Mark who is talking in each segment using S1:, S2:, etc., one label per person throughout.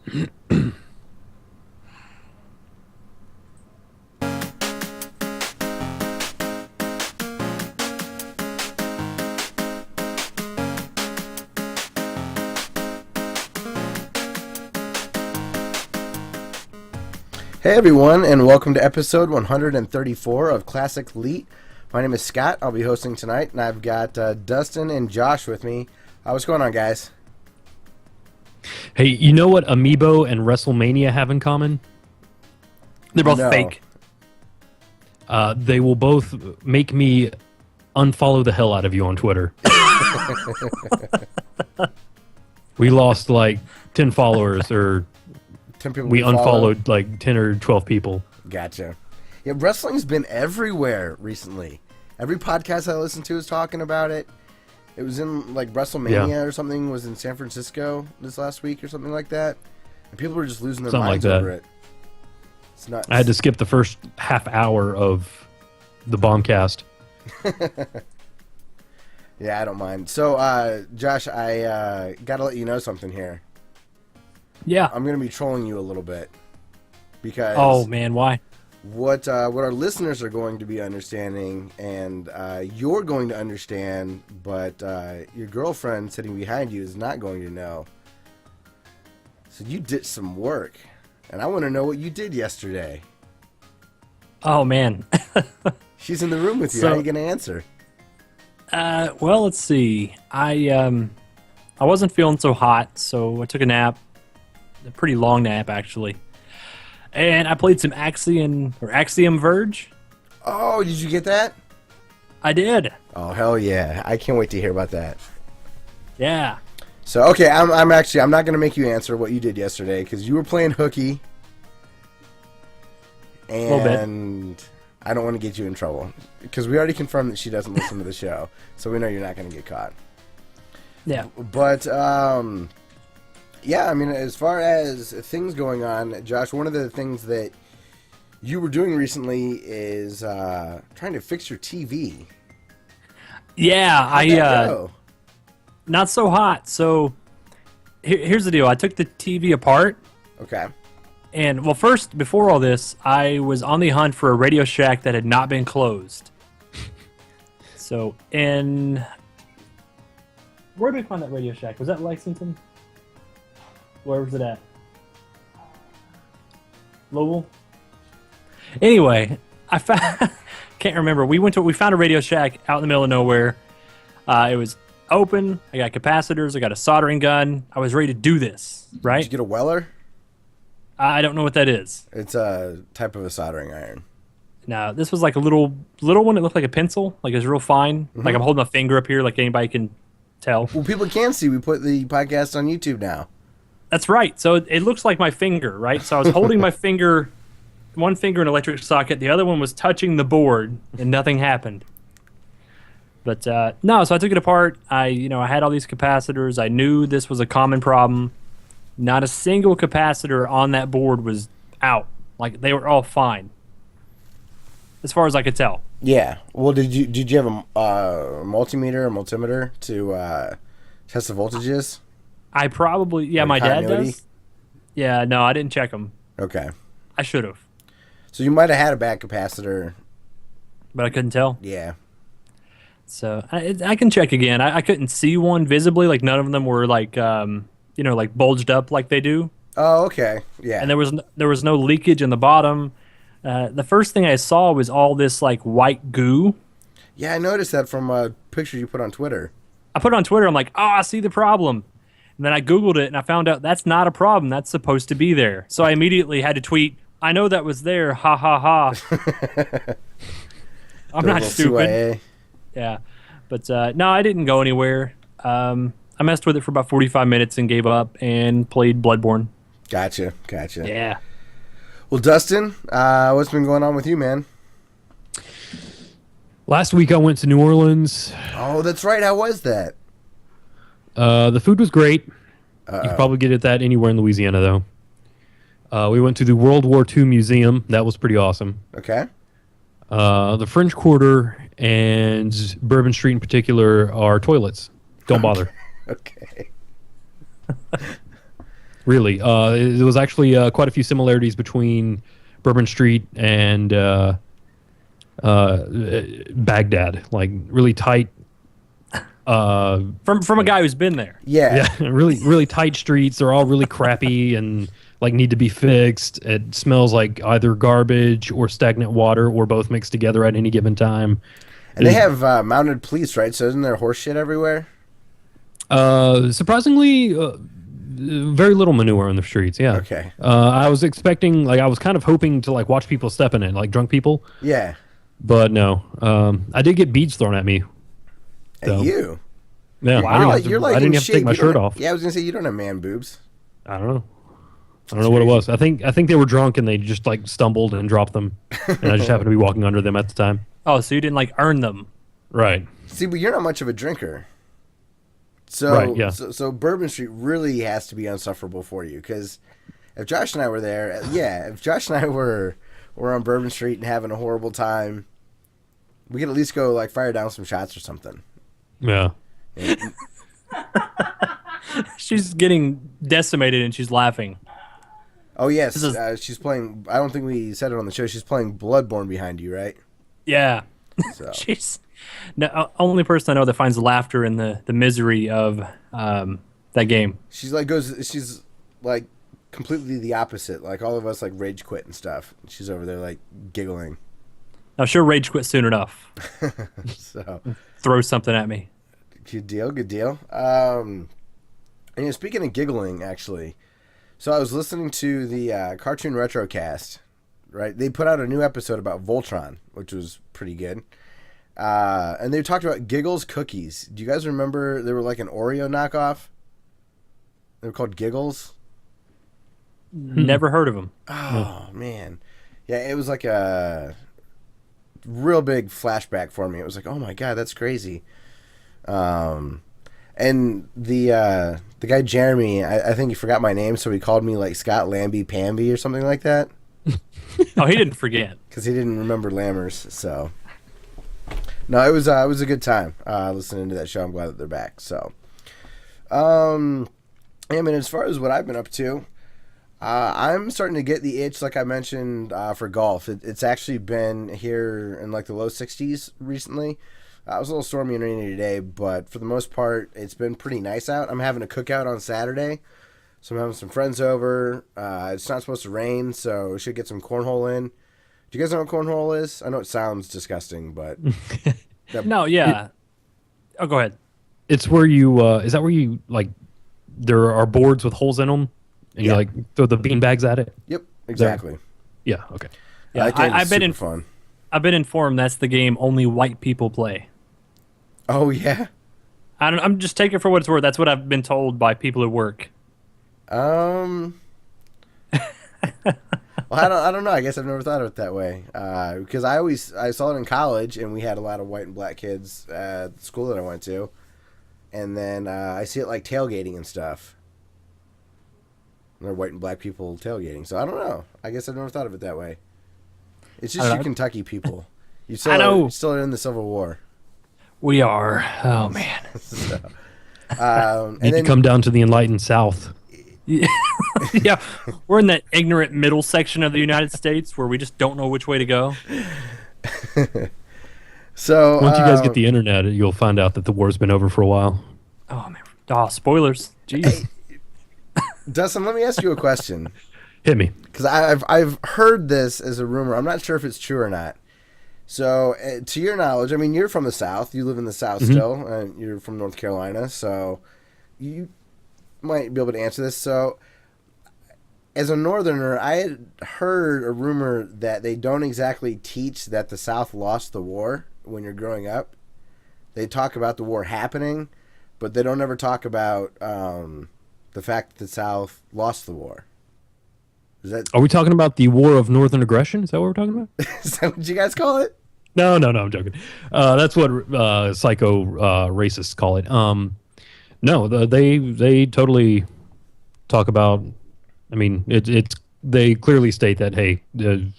S1: Hey everyone, and welcome to episode 134 of Classic Leet. My name is Scott. I'll be hosting tonight, and I've got Dustin and Josh with me. What's going on, guys?
S2: Hey, you know what Amiibo and WrestleMania have in common? They're both fake. They will both make me unfollow the hell out of you on Twitter. We lost like 10 followers, or
S1: 10 people
S2: we unfollowed like 10 or 12 people.
S1: Gotcha. Yeah, wrestling's been everywhere recently. Every podcast I listen to is talking about it. It was in like WrestleMania or something was in San Francisco this last week or something like that. And people were just losing their minds over it. It's nuts.
S2: I had to skip the first half hour of the Bombcast.
S1: Yeah, I don't mind. So, Josh, I got to let you know something here.
S2: Yeah.
S1: I'm going to be trolling you a little bit. Because
S2: oh, man, why?
S1: What our listeners are going to be understanding, and you're going to understand, but your girlfriend sitting behind you is not going to know. So you did some work, and I want to know what you did yesterday.
S2: Oh, man.
S1: She's in the room with you. How are you going to answer?
S2: Well, let's see. I wasn't feeling so hot, so I took a nap. A pretty long nap, actually. And I played some Axiom Verge.
S1: Oh, did you get that?
S2: I did.
S1: Oh, hell yeah. I can't wait to hear about that.
S2: Yeah.
S1: So, okay, I'm not going to make you answer what you did yesterday, because you were playing hooky. And
S2: a little bit.
S1: I don't want to get you in trouble, because we already confirmed that she doesn't listen to the show, so we know you're not going to get caught.
S2: Yeah.
S1: But, yeah, I mean, as far as things going on, Josh, one of the things that you were doing recently is trying to fix your TV.
S2: Yeah,
S1: How'd that go?
S2: Not so hot. So here's the deal. I took the TV apart.
S1: Okay.
S2: And, well, first, before all this, I was on the hunt for a Radio Shack that had not been closed. So, where did we find that Radio Shack? Was that Lexington? Where was it at? Louisville? Anyway, I can't remember. We found a Radio Shack out in the middle of nowhere. It was open. I got capacitors. I got a soldering gun. I was ready to do this, right?
S1: Did you get a Weller?
S2: I don't know what that is.
S1: It's a type of a soldering iron.
S2: No, this was like a little one. It looked like a pencil. Like it was real fine. Mm-hmm. Like I'm holding my finger up here like anybody can tell.
S1: Well, people can see. We put the podcast on YouTube now.
S2: That's right. So it looks like my finger, right? So I was holding my finger, one finger in an electric socket, the other one was touching the board, and nothing happened. But no, so I took it apart. I had all these capacitors. I knew this was a common problem. Not a single capacitor on that board was out. Like they were all fine, as far as I could tell.
S1: Yeah. Well, did you have a multimeter or multimeter to test the voltages?
S2: I probably, yeah, my dad does. Yeah, no, I didn't check them.
S1: Okay.
S2: I should have.
S1: So you might have had a bad capacitor.
S2: But I couldn't tell.
S1: Yeah.
S2: So I can check again. I couldn't see one visibly. Like none of them were like, like bulged up like they do.
S1: Oh, okay. Yeah.
S2: And there was no leakage in the bottom. The first thing I saw was all this like white goo.
S1: Yeah, I noticed that from a picture you put on Twitter.
S2: I put it on Twitter. I'm like, I see the problem. And then I Googled it, and I found out that's not a problem. That's supposed to be there. So I immediately had to tweet, I know that was there. Ha, ha, ha. I'm not stupid. CIA. Yeah. But, no, I didn't go anywhere. I messed with it for about 45 minutes and gave up and played Bloodborne.
S1: Gotcha.
S2: Yeah.
S1: Well, Dustin, what's been going on with you, man?
S2: Last week I went to New Orleans.
S1: Oh, that's right. How was that?
S2: The food was great. You could probably get it that anywhere in Louisiana, though. We went to the World War II Museum. That was pretty awesome.
S1: Okay.
S2: The French Quarter and Bourbon Street in particular are toilets. Don't bother.
S1: Okay.
S3: Really. There was actually quite a few similarities between Bourbon Street and Baghdad. Like really tight.
S2: From a guy who's been there.
S1: Yeah.
S3: Yeah, really tight streets. They're all really crappy and like need to be fixed. It smells like either garbage or stagnant water or both mixed together at any given time.
S1: And they have mounted police, right? So isn't there horse shit everywhere?
S3: Surprisingly, very little manure on the streets. Yeah.
S1: Okay.
S3: I was expecting, like, I was kind of hoping to like watch people step in it, like drunk people.
S1: Yeah.
S3: But no. I did get beads thrown at me.
S1: And you?
S3: Yeah.
S1: Wow.
S3: I didn't have to take my shirt off.
S1: Yeah, I was gonna say you don't have man boobs.
S3: I don't know. I don't know what it was. I think they were drunk and they just like stumbled and dropped them, and I just happened to be walking under them at the time.
S2: Oh, so you didn't like earn them?
S3: Right.
S1: See, but you're not much of a drinker. So,
S3: right, yeah.
S1: so Bourbon Street really has to be unsufferable for you, because if Josh and I were there, if Josh and I were on Bourbon Street and having a horrible time, we could at least go like fire down some shots or something.
S3: Yeah.
S2: She's getting decimated and she's laughing.
S1: Oh yes, she's playing. I don't think we said it on the show. She's playing Bloodborne behind you, right?
S2: Yeah.
S1: So.
S2: She's no only person I know that finds laughter in the misery of that game.
S1: She's like completely the opposite. Like all of us like rage quit and stuff. She's over there like giggling.
S2: I'm sure rage quit soon enough.
S1: So
S2: throw something at me.
S1: Good deal. And speaking of giggling, actually, so I was listening to the Cartoon Retrocast. Right, they put out a new episode about Voltron, which was pretty good. And they talked about Giggles cookies. Do you guys remember they were like an Oreo knockoff? They were called Giggles.
S2: Never heard of them.
S1: Oh man, yeah, it was like a real big flashback for me. It was like, oh my god, that's crazy. And the guy Jeremy, I think he forgot my name, so he called me like Scott Lambie Pamby or something like that.
S2: Oh, he didn't forget
S1: because he didn't remember Lammers. So no, it was a good time listening to that show. I'm glad that they're back. So, I mean, as far as what I've been up to, I'm starting to get the itch, like I mentioned, for golf. It's actually been here in like the low 60s recently. It was a little stormy and rainy today, but for the most part, it's been pretty nice out. I'm having a cookout on Saturday. So I'm having some friends over. It's not supposed to rain, so we should get some cornhole in. Do you guys know what cornhole is? I know it sounds disgusting, but...
S2: No, yeah. Go ahead.
S3: It's where you... is that where you, like... There are boards with holes in them, and you, like, throw the bean bags at it?
S1: Yep, exactly.
S3: Yeah, okay.
S2: Yeah,
S1: I've been fun.
S2: I've been informed that's the game only white people play.
S1: Oh, yeah?
S2: I'm just taking it for what it's worth. That's what I've been told by people at work.
S1: Well, I don't know. I guess I've never thought of it that way. Because I saw it in college, and we had a lot of white and black kids at the school that I went to, and then I see it like tailgating and stuff. And they're white and black people tailgating. So I don't know. I guess I've never thought of it that way. It's just you Kentucky people. You still are in the Civil War.
S2: We are. Oh man.
S1: So,
S3: Need to come down to the enlightened South.
S2: Yeah, we're in that ignorant middle section of the United States where we just don't know which way to go.
S1: So
S3: once you guys get the internet, you'll find out that the war's been over for a while.
S2: Oh man! Oh, spoilers! Jeez.
S1: Hey, Dustin, let me ask you a question.
S3: Hit me,
S1: because I've heard this as a rumor. I'm not sure if it's true or not. So, to your knowledge, I mean, you're from the South. You live in the South still, and you're from North Carolina, so you might be able to answer this. So, as a Northerner, I had heard a rumor that they don't exactly teach that the South lost the war when you're growing up. They talk about the war happening, but they don't ever talk about the fact that the South lost the war.
S3: Are we talking about the War of Northern Aggression? Is that what we're talking about?
S1: Is that what you guys call it?
S3: No, I'm joking. That's what psycho racists call it. No, they totally talk about. I mean, it's they clearly state that hey, the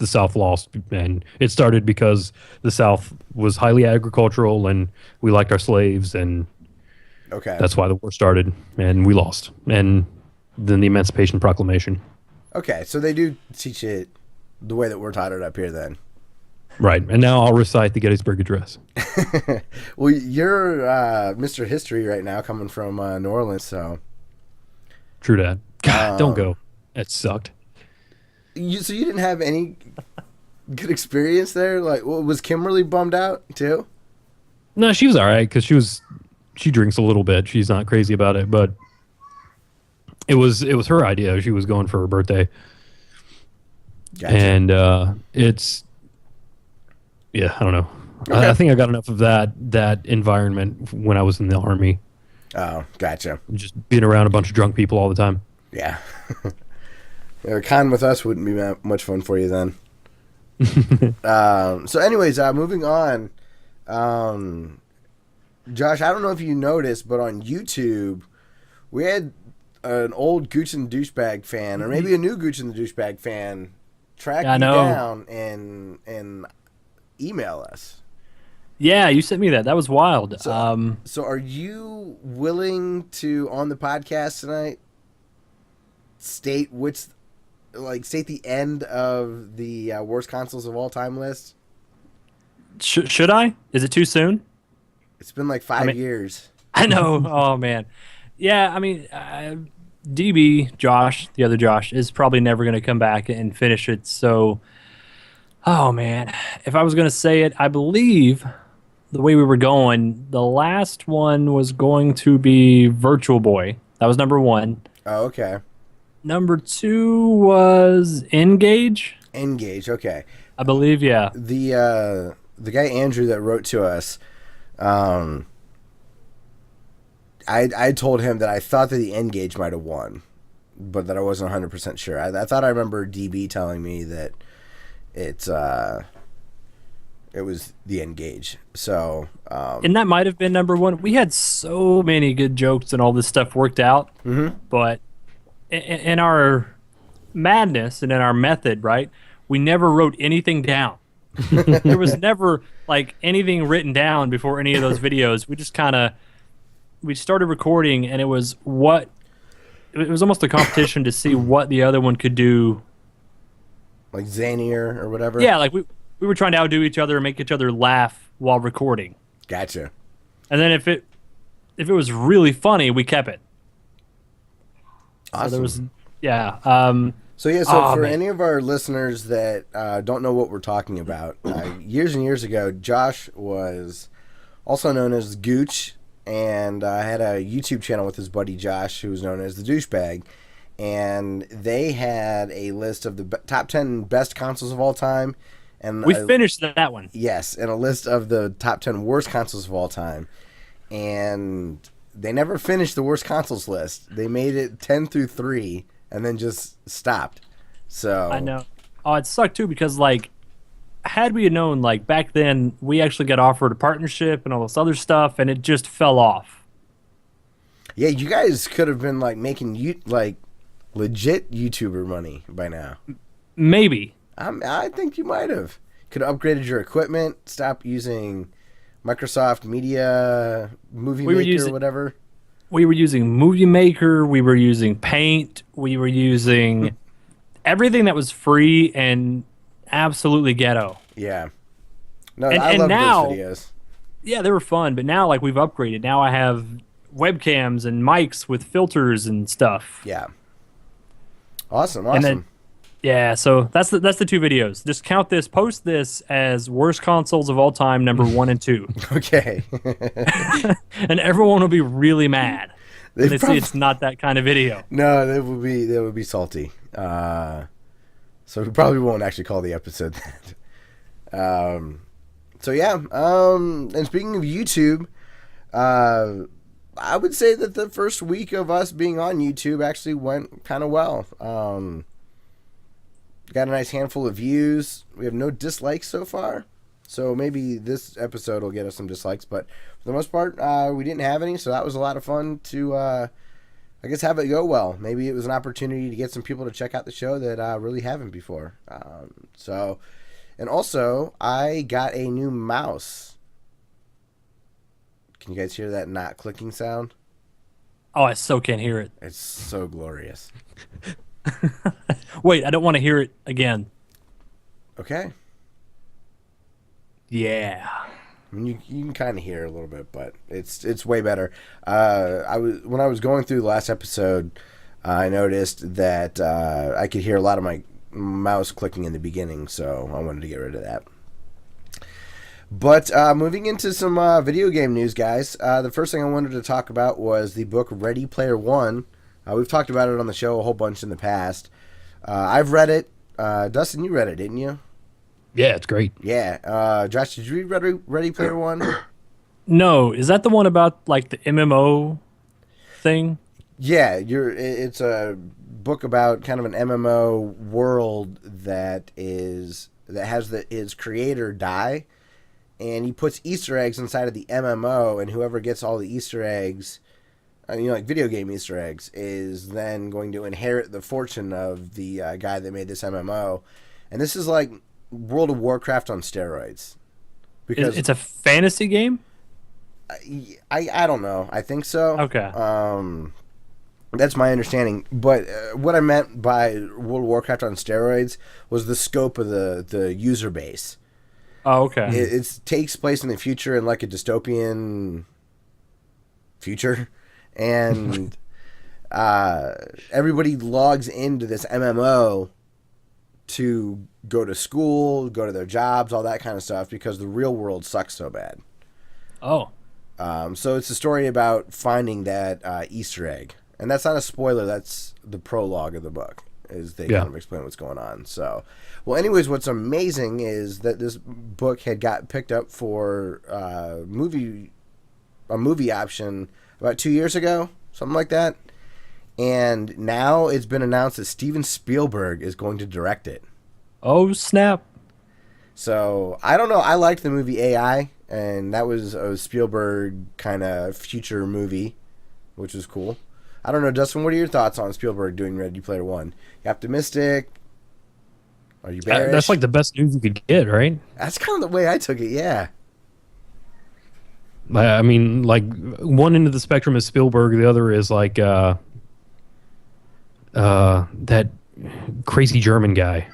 S3: South lost, and it started because the South was highly agricultural, and we liked our slaves, and
S1: okay,
S3: that's why the war started, and we lost, and than the Emancipation Proclamation.
S1: Okay, so they do teach it the way that we're taught it up here then.
S3: Right, and now I'll recite the Gettysburg Address.
S1: Well, you're Mr. History right now, coming from New Orleans, so.
S3: True that. God, don't go. That sucked.
S1: So you didn't have any good experience there? Like, was Kimberly bummed out too?
S3: No, she was all right because she drinks a little bit. She's not crazy about it, but it was her idea. She was going for her birthday,
S1: Gotcha.
S3: and it's I don't know.
S1: Okay.
S3: I think I got enough of that environment when I was in the Army.
S1: Oh, gotcha.
S3: Just being around a bunch of drunk people all the time.
S1: Yeah. A con with us wouldn't be much fun for you then. So anyways, moving on. Josh, I don't know if you noticed, but on YouTube, we had an old Gooch and the Douchebag fan, or maybe a new Gooch and the Douchebag fan, track you down and email us.
S2: Yeah, you sent me that. That was wild.
S1: So are you willing to, on the podcast tonight, state the end of the worst consoles of all time list?
S2: Should I? Is it too soon?
S1: It's been like 5 years.
S2: I know. Oh, man. Yeah, I mean, DB, Josh, the other Josh, is probably never going to come back and finish it. So, oh, man. If I was going to say it, I believe the way we were going, the last one was going to be Virtual Boy. That was number 1.
S1: Oh, okay.
S2: Number 2 was Engage.
S1: Engage, okay.
S2: I believe, yeah.
S1: The guy Andrew that wrote to us, I told him that I thought that the Engage might have won, but that I wasn't 100% sure. I thought I remember DB telling me that it was the Engage. So,
S2: and that might have been number 1. We had so many good jokes and all this stuff worked out, but in our madness and in our method, right, we never wrote anything down. There was never like anything written down before any of those videos. We just we started recording, and it was almost a competition to see what the other one could do,
S1: like zanier or whatever.
S2: Yeah, like we were trying to outdo each other and make each other laugh while recording.
S1: Gotcha.
S2: And then if it was really funny, we kept it.
S1: Awesome.
S2: So there was,
S1: for any of our listeners that don't know what we're talking about, years and years ago, Josh was also known as Gooch, and had a YouTube channel with his buddy Josh, who was known as the Douchebag, and they had a list of the top 10 best consoles of all time. And
S2: we finished that one.
S1: Yes, and a list of the top 10 worst consoles of all time. And they never finished the worst consoles list. They made it 10 through 3 and then just stopped. So
S2: I know. Oh, it sucked too because had we known back then, we actually got offered a partnership and all this other stuff, and it just fell off.
S1: Yeah, you guys could have been making legit YouTuber money by now.
S2: Maybe.
S1: I think you might have. Could have upgraded your equipment, stopped using Microsoft Media, Movie Maker, or whatever.
S2: We were using Movie Maker. We were using Paint. We were using everything that was free and absolutely ghetto.
S1: Yeah. No, I love those videos.
S2: Yeah, they were fun, but now we've upgraded. Now I have webcams and mics with filters and stuff.
S1: Yeah. Awesome.
S2: And then, so that's the 2 videos. Just count this, post this as worst consoles of all time, number 1 and 2.
S1: Okay.
S2: And everyone will be really mad when they see it's not that kind of video.
S1: No, they would be salty. So we probably won't actually call the episode that. And speaking of YouTube, I would say that the first week of us being on YouTube actually went kind of well. Got a nice handful of views. We have no dislikes so far. So maybe this episode will get us some dislikes. But for the most part, we didn't have any. So that was a lot of fun to, have it go well. Maybe it was an opportunity to get some people to check out the show that really haven't before. And also, I got a new mouse. Can you guys hear that not clicking sound?
S2: Oh, I so can't hear it.
S1: It's so glorious.
S2: Wait, I don't want to hear it again.
S1: Okay.
S2: Yeah.
S1: I mean, you can kind of hear a little bit, but it's way better. When I was going through the last episode, I noticed that I could hear a lot of my mouse clicking in the beginning, so I wanted to get rid of that. But moving into some video game news, guys. The first thing I wanted to talk about was the book Ready Player One. We've talked about it on the show a whole bunch in the past. I've read it. Dustin, you read it, didn't you?
S3: Yeah, it's great.
S1: Yeah. Josh, did you read Ready Player One?
S2: No, is that the one about like the MMO thing?
S1: Yeah, it's a book about kind of an MMO world that has its creator die, and he puts Easter eggs inside of the MMO, and whoever gets all the Easter eggs, like video game Easter eggs, is then going to inherit the fortune of the guy that made this MMO. And this is like World of Warcraft on steroids. Because
S2: It's a fantasy game?
S1: I don't know. I think so.
S2: Okay.
S1: That's my understanding. But what I meant by World of Warcraft on steroids was the scope of the user base.
S2: Oh, okay.
S1: It takes place in the future, in like a dystopian future, and everybody logs into this MMO to go to school, go to their jobs, all that kind of stuff, because the real world sucks so bad.
S2: Oh.
S1: So it's a story about finding that Easter egg. And that's not a spoiler, that's the prologue of the book, is they kind of explain what's going on. So, well, anyways, what's amazing is that this book had got picked up for a movie option about 2 years ago, something like that. And now it's been announced that Steven Spielberg is going to direct it.
S2: Oh, snap.
S1: So, I don't know. I liked the movie AI, and that was a Spielberg kind of future movie, which was cool. I don't know, Dustin, what are your thoughts on Spielberg doing Ready Player One? You optimistic? Are you bearish?
S3: That's like the best news you could get, right?
S1: That's kind of the way I took it, yeah.
S3: I mean, like, one end of the spectrum is Spielberg, the other is like that crazy German guy,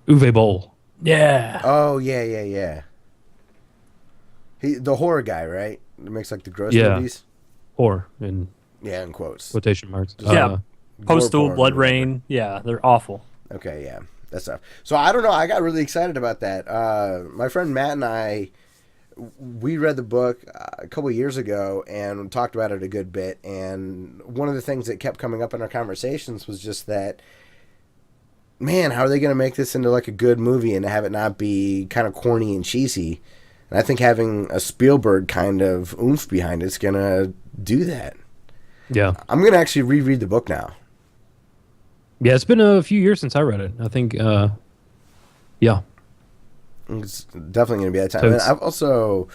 S3: Uwe Boll.
S2: Yeah.
S1: Oh, yeah. The horror guy, right? That makes like the gross
S3: Yeah.
S1: movies?
S3: Or in
S1: Yeah, in quotes.
S3: quotation marks.
S2: Yeah. Postal,
S1: porn
S2: Blood
S1: or whatever.
S2: Rain. Yeah, they're awful.
S1: Okay, yeah. That stuff. So I don't know. I got really excited about that. My friend Matt and I, we read the book a couple of years ago and talked about it a good bit. And one of the things that kept coming up in our conversations was just that, man, how are they going to make this into like a good movie and have it not be kind of corny and cheesy? And I think having a Spielberg kind of oomph behind it's going to do that.
S3: Yeah.
S1: I'm going to actually reread the book now.
S3: Yeah, it's been a few years since I read it. I think, yeah.
S1: It's definitely going to be that time.
S3: So
S1: And I've also,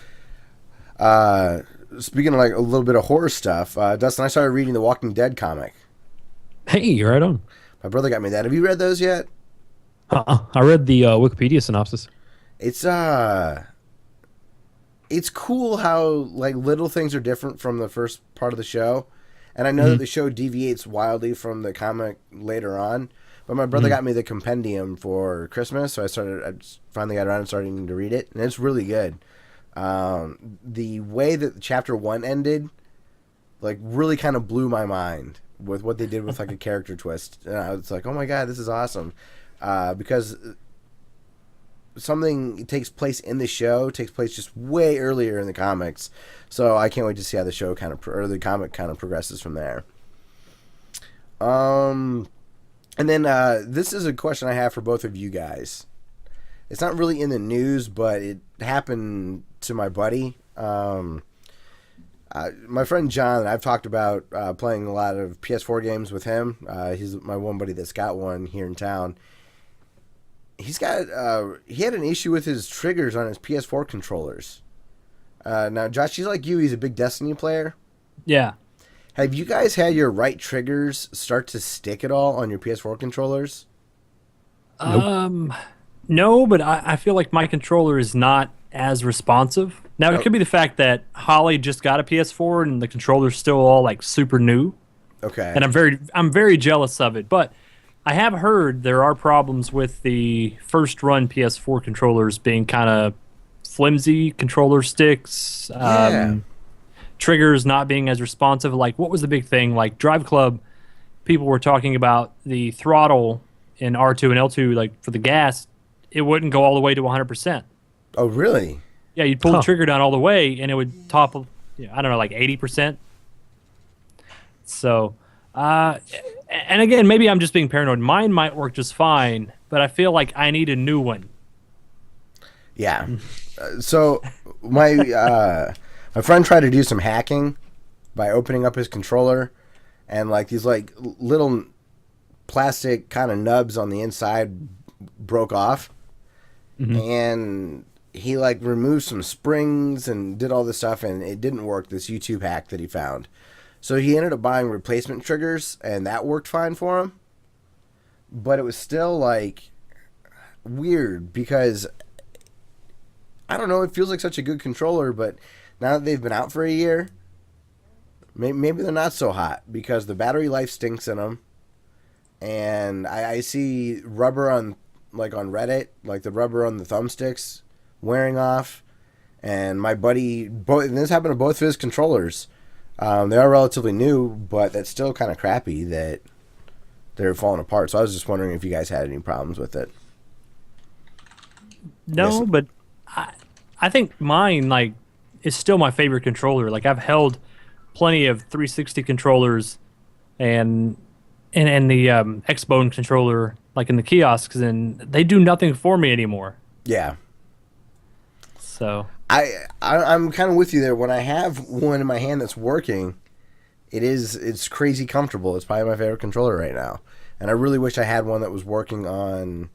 S1: speaking of like a little bit of horror stuff, Dustin, I started reading the Walking Dead comic.
S3: Hey, you're right on.
S1: My brother got me that. Have you read those yet?
S3: I read the Wikipedia synopsis.
S1: It's cool how like little things are different from the first part of the show. And I know that the show deviates wildly from the comic later on. But my brother got me the compendium for Christmas, so I just finally got around and starting to read it, and it's really good. The way that chapter 1 ended, like, really kind of blew my mind with what they did with like a character twist. And I was like, oh my god, this is awesome. Because something takes place in the show takes place just way earlier in the comics. So I can't wait to see how the show or the comic kind of progresses from there. And then this is a question I have for both of you guys. It's not really in the news, but it happened to my buddy. My friend John, I've talked about playing a lot of PS4 games with him. He's my one buddy that's got one here in town. He had an issue with his triggers on his PS4 controllers. Now, Josh, he's like you. He's a big Destiny player.
S2: Yeah.
S1: Have you guys had your right triggers start to stick at all on your PS4 controllers?
S2: No, but I feel like my controller is not as responsive. Now it could be the fact that Holly just got a PS4 and the controller's still all like super new,
S1: Okay.
S2: and I'm very jealous of it. But I have heard there are problems with the first run PS4 controllers being kind of flimsy controller sticks,
S1: Yeah.
S2: triggers not being as responsive. Like, what was the big thing? Like Drive Club, people were talking about the throttle in R2 and L2, like for the gas, it wouldn't go all the way to 100%.
S1: Oh, really?
S2: Yeah, you'd pull the trigger down all the way, and it would topple, I don't know, like 80%. So, and again, maybe I'm just being paranoid. Mine might work just fine, but I feel like I need a new one.
S1: Yeah. So my friend tried to do some hacking by opening up his controller, and like these like little plastic kind of nubs on the inside broke off, and he like removed some springs and did all this stuff, and it didn't work. This YouTube hack that he found, so he ended up buying replacement triggers, and that worked fine for him. But it was still like weird because I don't know. It feels like such a good controller, but now that they've been out for a year, maybe they're not so hot because the battery life stinks in them. And I see rubber on Reddit, like the rubber on the thumbsticks wearing off. And my buddy, and this happened to both of his controllers. They are relatively new, but that's still kind of crappy that they're falling apart. So I was just wondering if you guys had any problems with it.
S2: No, but I think mine like is still my favorite controller. Like I've held plenty of 360 controllers and the X-Bone controller like in the kiosks, and they do nothing for me anymore.
S1: Yeah.
S2: So
S1: I'm kind of with you there. When I have one in my hand that's working, it's crazy comfortable. It's probably my favorite controller right now. And I really wish I had one that was working on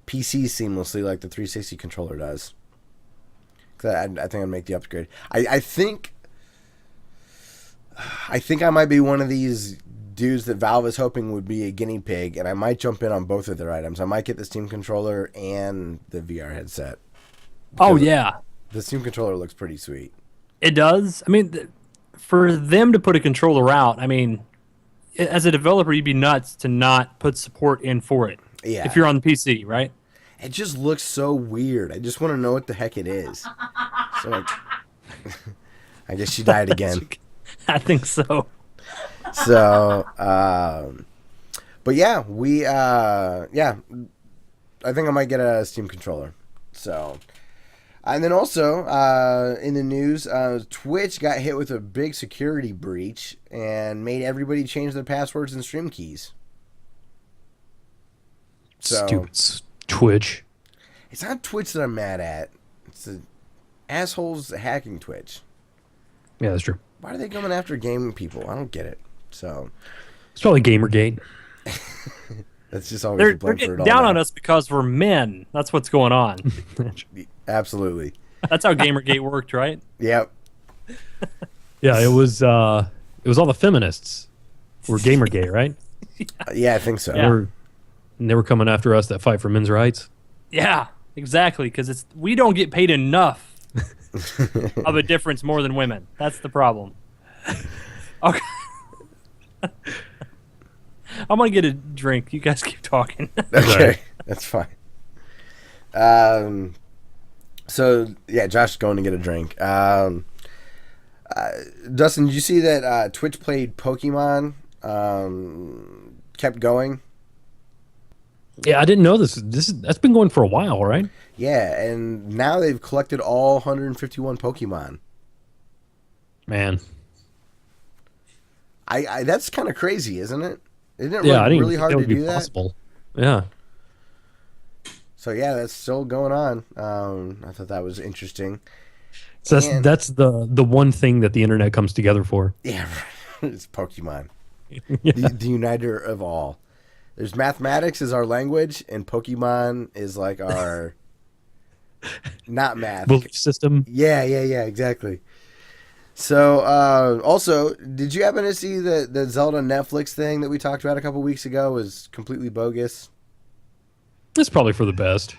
S1: PC seamlessly like the 360 controller does. I think I'd make the upgrade. I think I might be one of these dudes that Valve is hoping would be a guinea pig, and I might jump in on both of their items. I might get the Steam controller and the VR headset.
S2: Oh yeah,
S1: the Steam controller looks pretty sweet.
S2: It does. I mean, for them to put a controller out, I mean, as a developer, you'd be nuts to not put support in for it.
S1: Yeah.
S2: If you're on the PC, right?
S1: It just looks so weird. I just want to know what the heck it is. So like, I guess she died again.
S2: I think so.
S1: So, but yeah, I think I might get a Steam controller. So, and then also, in the news, Twitch got hit with a big security breach and made everybody change their passwords and stream keys. So,
S3: Stupid Twitch.
S1: It's not Twitch that I'm mad at. It's the assholes hacking Twitch.
S3: Yeah, that's true.
S1: Why are they coming after gaming people? I don't get it. So
S3: it's probably Gamergate.
S1: That's just always
S2: they're
S1: the blame for
S2: getting
S1: it all.
S2: down
S1: now.
S2: on us because we're men. That's what's going on.
S1: Absolutely.
S2: That's how Gamergate worked, right?
S1: Yep.
S3: Yeah, it was all the feminists were Gamergate, right?
S1: Yeah, I think so.
S2: Yeah.
S3: They were coming after us that fight for men's rights.
S2: Yeah, exactly. Because we don't get paid enough of a difference more than women. That's the problem. Okay. I'm gonna get a drink. You guys keep talking.
S1: Okay, that's fine. So yeah, Josh is going to get a drink. Dustin, did you see that Twitch played Pokemon kept going?
S3: Yeah, I didn't know this. That's been going for a while, right?
S1: Yeah, and now they've collected all 151 Pokemon.
S3: Man.
S1: I that's kind of crazy, isn't it? Isn't it
S3: Yeah, I didn't
S1: really
S3: think
S1: hard
S3: that
S1: to
S3: would be
S1: do that?
S3: possible. Yeah.
S1: So yeah, that's still going on. I thought that was interesting.
S3: So that's the one thing that the internet comes together for.
S1: Yeah, it's Pokemon.
S3: Yeah.
S1: The uniter of all. There's mathematics is our language, and Pokemon is like our not math.
S3: Belief system.
S1: Yeah, exactly. So, also, did you happen to see the Zelda Netflix thing that we talked about a couple weeks ago was completely bogus?
S3: It's probably for the best.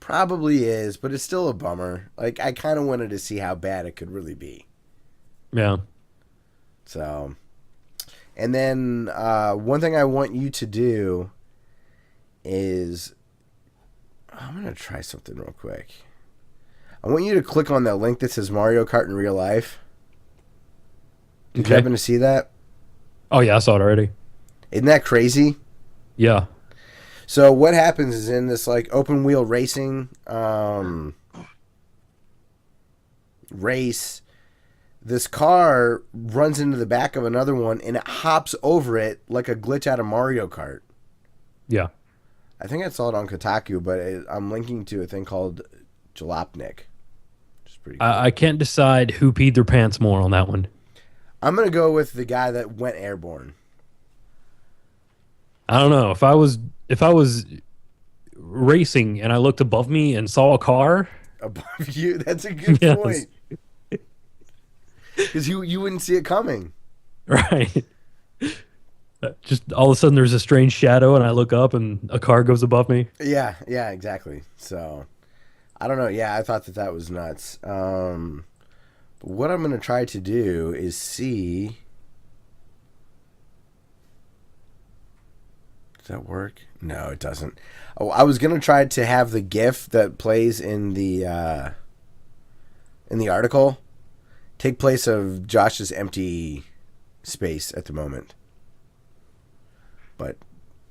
S1: Probably is, but it's still a bummer. Like, I kind of wanted to see how bad it could really be.
S3: Yeah.
S1: So, and then one thing I want you to do is, I'm going to try something real quick. I want you to click on that link that says Mario Kart in real life. Did you happen to see that?
S3: Oh, yeah, I saw it already.
S1: Isn't that crazy?
S3: Yeah.
S1: So what happens is in this like open wheel racing race, this car runs into the back of another one and it hops over it like a glitch out of Mario Kart.
S3: Yeah.
S1: I think I saw it on Kotaku, but I'm linking to a thing called Jalopnik. Which is pretty cool.
S3: I can't decide who peed their pants more on that one.
S1: I'm going to go with the guy that went airborne.
S3: I don't know. If I was racing and I looked above me and saw a car
S1: Above you? That's a good point. Because you wouldn't see it coming.
S3: Right. Just all of a sudden there's a strange shadow and I look up and a car goes above me.
S1: Yeah, exactly. So, I don't know. Yeah, I thought that was nuts. But what I'm going to try to do is see... Does that work? No, it doesn't. Oh, I was going to try to have the GIF that plays in the article take place of Josh's empty space at the moment. But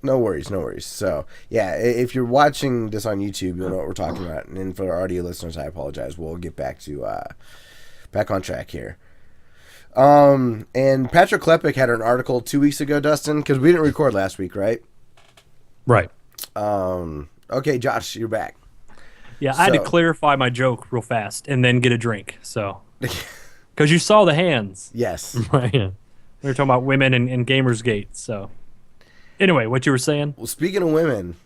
S1: no worries. So, yeah, if you're watching this on YouTube, you'll know what we're talking about. And for our audio listeners, I apologize. We'll get back on track here. And Patrick Klepek had an article 2 weeks ago, Dustin, because we didn't record last week, right?
S3: Right.
S1: Okay, Josh, you're back.
S2: Yeah, I had to clarify my joke real fast and then get a drink. So, because you saw the hands.
S1: Yes.
S3: Right.
S2: We were talking about women and Gamersgate. So, anyway, what you were saying?
S1: Well, speaking of women,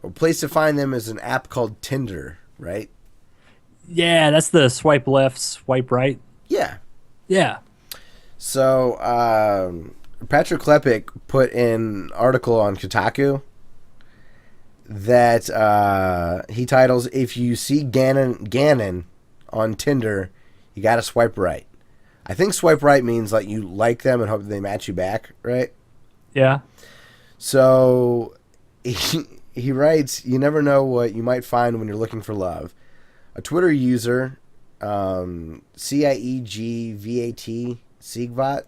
S1: a place to find them is an app called Tinder, right?
S2: Yeah, that's the swipe left, swipe right.
S1: Yeah.
S2: Yeah.
S1: So, Patrick Klepek put in an article on Kotaku that he titles, "If you see Ganon on Tinder, you gotta swipe right." I think swipe right means like you like them and hope they match you back, right?
S2: Yeah.
S1: So he writes, "You never know what you might find when you're looking for love." A Twitter user, CIEGVAT, Siegvat,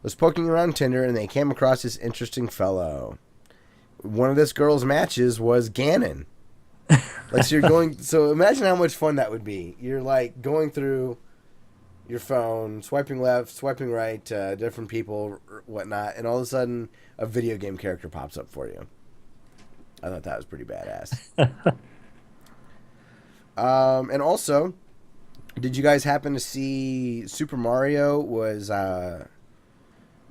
S1: was poking around Tinder and they came across this interesting fellow. One of this girl's matches was Ganon. Like, so imagine how much fun that would be. You're like going through your phone, swiping left, swiping right, different people, whatnot, and all of a sudden a video game character pops up for you. I thought that was pretty badass. And also, did you guys happen to see Super Mario was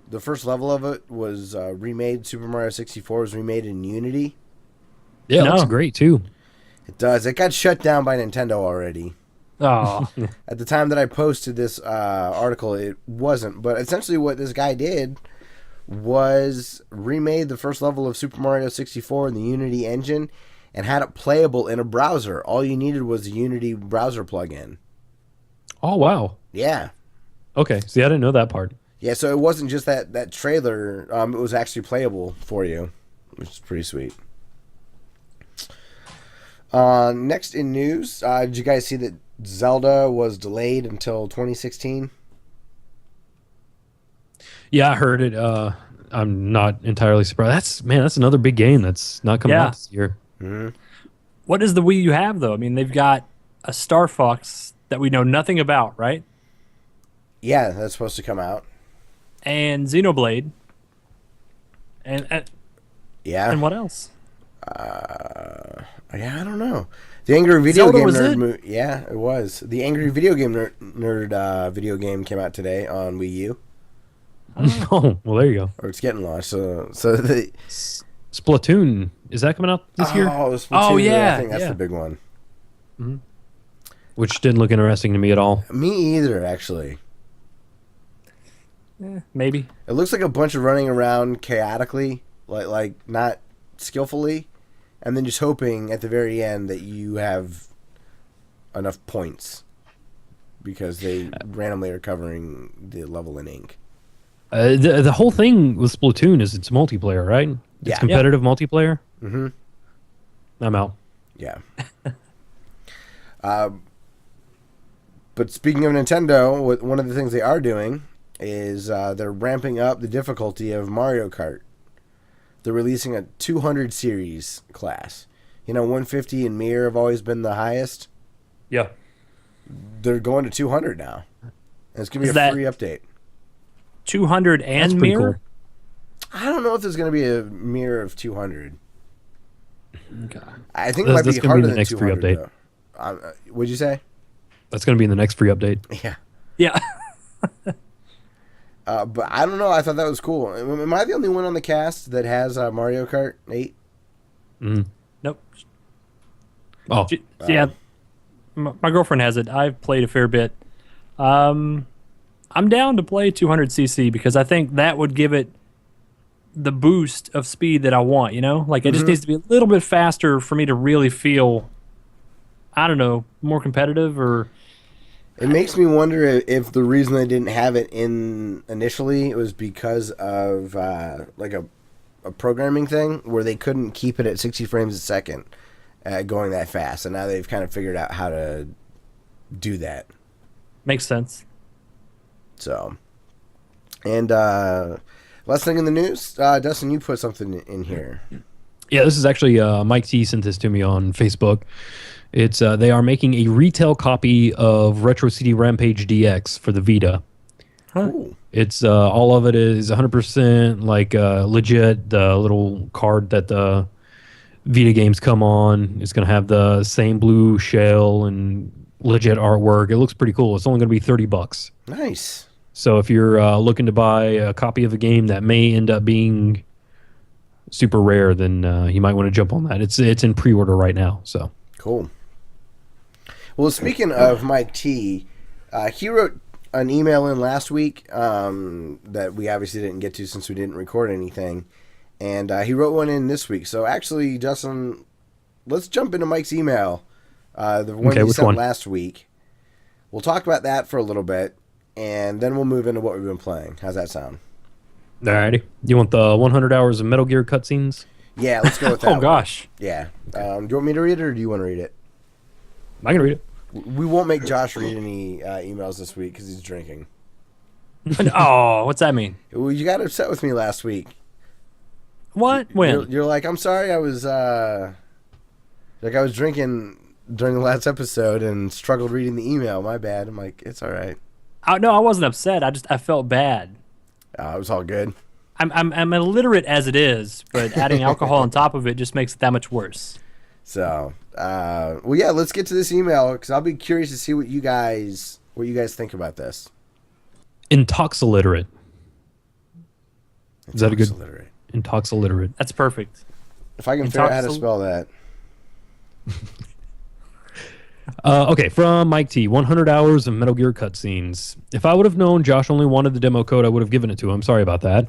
S1: the first level of it was remade? Super Mario 64 was remade in Unity.
S3: Yeah, it looks great too.
S1: It does. It got shut down by Nintendo already.
S2: Oh.
S1: At the time that I posted this article, it wasn't. But essentially what this guy did was remade the first level of Super Mario 64 in the Unity engine and had it playable in a browser. All you needed was a Unity browser plugin.
S3: Oh, wow.
S1: Yeah.
S3: Okay. See, I didn't know that part.
S1: Yeah, so it wasn't just that trailer. It was actually playable for you, which is pretty sweet. Next in news, did you guys see that Zelda was delayed until 2016?
S3: Yeah, I heard it. I'm not entirely surprised. That's another big game that's not coming out this year.
S1: Mm-hmm.
S2: What does the Wii U have, though? I mean, they've got a Star Fox that we know nothing about, right?
S1: Yeah, that's supposed to come out.
S2: And Xenoblade. And
S1: yeah.
S2: And what else?
S1: Yeah, I don't know. The Angry Video
S2: Zelda
S1: Game
S2: was
S1: Nerd. Yeah, it was. The Angry Video Game Nerd video game came out today on Wii U.
S3: Oh, well, there you go.
S1: Or it's getting launched. So the
S3: Splatoon, is that coming out this year?
S1: Oh, Splatoon,
S2: Oh, yeah,
S1: I think that's
S2: yeah.
S1: the big one.
S3: Mm-hmm. Which didn't look interesting to me at all.
S1: Me either, actually.
S2: Maybe.
S1: It looks like a bunch of running around chaotically, like not skillfully, and then just hoping at the very end that you have enough points because they randomly are covering the level in ink.
S3: The whole thing with Splatoon is it's multiplayer, right? It's
S1: Yeah.
S3: competitive multiplayer.
S1: Mm-hmm.
S3: I'm out.
S1: Yeah. But speaking of Nintendo, one of the things they are doing is they're ramping up the difficulty of Mario Kart. They're releasing a 200 series class. 150 and Mir have always been the highest.
S3: Yeah.
S1: They're going to 200 now. And it's going to
S2: Is
S1: be a
S2: that
S1: free update.
S2: 200
S3: That's
S2: and
S3: pretty
S2: mirror?
S1: I don't know if there's going to be a Mir of 200.
S3: Okay.
S1: I think it might
S3: That's
S1: be
S3: gonna be
S1: harder
S3: the
S1: than
S3: next free
S1: 200,
S3: update.
S1: though. What'd you say?
S3: That's going to be in the next free update.
S1: Yeah.
S2: Yeah.
S1: But I don't know. I thought that was cool. Am I the only one on the cast that has Mario Kart 8?
S2: Nope.
S3: Oh,
S2: Yeah. My girlfriend has it. I've played a fair bit. I'm down to play 200cc because I think that would give it the boost of speed that I want, Like, it just needs to be a little bit faster for me to really feel, I don't know, more competitive or...
S1: It makes me wonder if the reason they didn't have it in initially it was because of like a programming thing where they couldn't keep it at 60 frames a second going that fast. And now they've kind of figured out how to do that.
S2: Makes sense.
S1: So, and last thing in the news, Dustin, you put something in here.
S3: yeah. This is actually Mike T sent this to me on Facebook. It's they are making a retail copy of Retro City Rampage DX for the Vita.
S1: Cool.
S3: It's all of it is 100% like legit. The little card that the Vita games come on, it's going to have the same blue shell and legit artwork. It looks pretty cool. It's only going to be $30.
S1: Nice.
S3: So if you're looking to buy a copy of a game that may end up being super rare, then you might want to jump on that. It's in pre-order right now. So
S1: Cool. Well, speaking of Mike T, he wrote an email in last week that we obviously didn't get to since we didn't record anything. And he wrote one in this week. So actually, Justin, let's jump into Mike's email. The one he sent last week. We'll talk about that for a little bit. And then we'll move into what we've been playing. How's that sound?
S3: alrighty, you want the 100 hours of Metal Gear cutscenes?
S1: Yeah, let's go with that.
S2: Oh, gosh.
S1: Yeah. Do you want me to read it or do you want to read it?
S3: I can read it.
S1: We won't make Josh read any emails this week because he's drinking.
S2: Oh, what's that mean?
S1: Well, you got upset with me last week.
S2: What? When?
S1: You're like, I'm sorry, I was drinking during the last episode and struggled reading the email. My bad. I'm like, it's all right.
S2: No, I wasn't upset. I felt bad.
S1: It was all good.
S2: I'm illiterate as it is, but adding alcohol on top of it just makes it that much worse.
S1: So, well, yeah, let's get to this email because I'll be curious to see what you guys think about this.
S3: Intoxilliterate. Is that a good?
S1: Intoxilliterate.
S3: Intoxilliterate.
S2: That's perfect.
S1: If I can figure out how to spell that.
S3: Okay, from Mike T. 100 hours of Metal Gear cutscenes. If I would have known Josh only wanted the demo code, I would have given it to him. Sorry about that.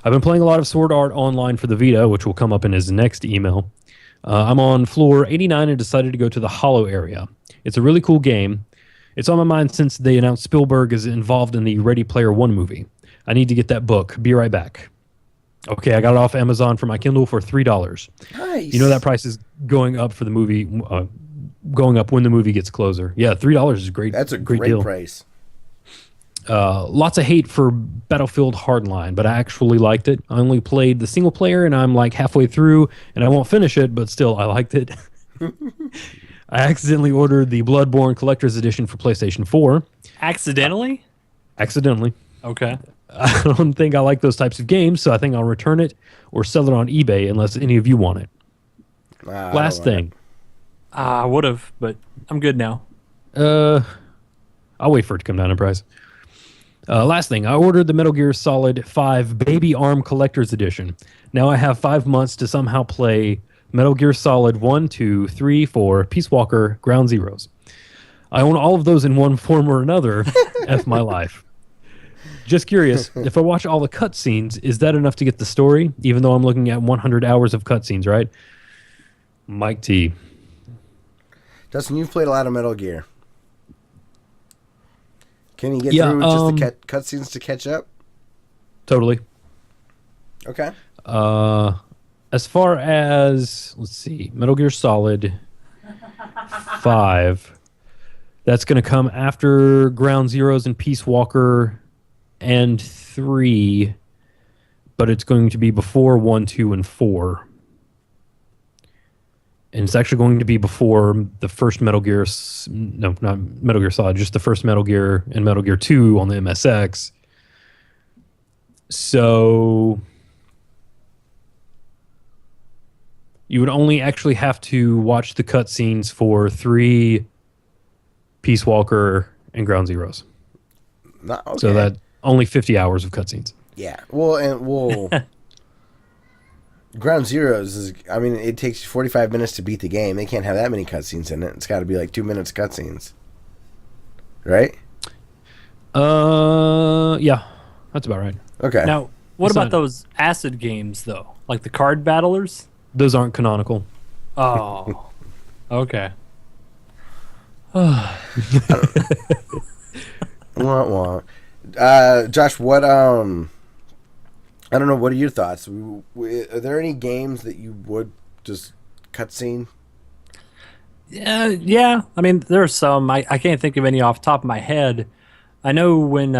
S3: I've been playing a lot of Sword Art Online for the Vita, which will come up in his next email. I'm on floor 89 and decided to go to the Hollow area. It's a really cool game. It's on my mind since they announced Spielberg is involved in the Ready Player One movie. I need to get that book. Be right back. Okay, I got it off Amazon for my Kindle for $3.
S1: Nice.
S3: You know that price is going up for the movie, going up when the movie gets closer. Yeah, $3 is great.
S1: That's a
S3: great
S1: great
S3: deal.
S1: price.
S3: Lots of hate for Battlefield Hardline, but I actually liked it. I only played the single player, and I'm like halfway through, and I won't finish it, but still, I liked it. I accidentally ordered the Bloodborne Collector's Edition for PlayStation 4.
S2: Accidentally?
S3: Accidentally.
S2: Okay.
S3: I don't think I like those types of games, so I think I'll return it or sell it on eBay unless any of you want it. Last thing.
S2: I would have, but I'm good now.
S3: I'll wait for it to come down in price. Last thing, I ordered the Metal Gear Solid 5 Baby Arm Collector's Edition. Now I have 5 months to somehow play Metal Gear Solid 1, 2, 3, 4, Peace Walker, Ground Zeroes. I own all of those in one form or another. F my life. Just curious, if I watch all the cutscenes, is that enough to get the story? Even though I'm looking at 100 hours of cutscenes, right? Mike T.
S1: Dustin, you've played a lot of Metal Gear. Can you get through just the cutscenes to catch up?
S3: Totally.
S1: Okay.
S3: As far as, let's see, Metal Gear Solid 5, that's going to come after Ground Zeroes and Peace Walker and 3, but it's going to be before 1, 2, and 4. And it's actually going to be before the first Metal Gear, no, not Metal Gear Solid, just the first Metal Gear and Metal Gear 2 on the MSX. So you would only actually have to watch the cutscenes for 3, Peace Walker, and Ground Zeroes.
S1: Okay.
S3: So that only 50 hours of cutscenes.
S1: Yeah. Well, Ground Zeroes is, I mean, it takes you 45 minutes to beat the game. They can't have that many cutscenes in it. It's got to be like 2 minutes cutscenes. Right?
S3: Yeah. That's about right.
S1: Okay.
S2: Now, what about those acid games, though? Like the card battlers?
S3: Those aren't canonical.
S2: Oh. Okay.
S1: Wah, wah. Josh, what, I don't know, what are your thoughts? Are there any games that you would just cutscene?
S2: Yeah. I mean, there are some. I can't think of any off the top of my head. I know when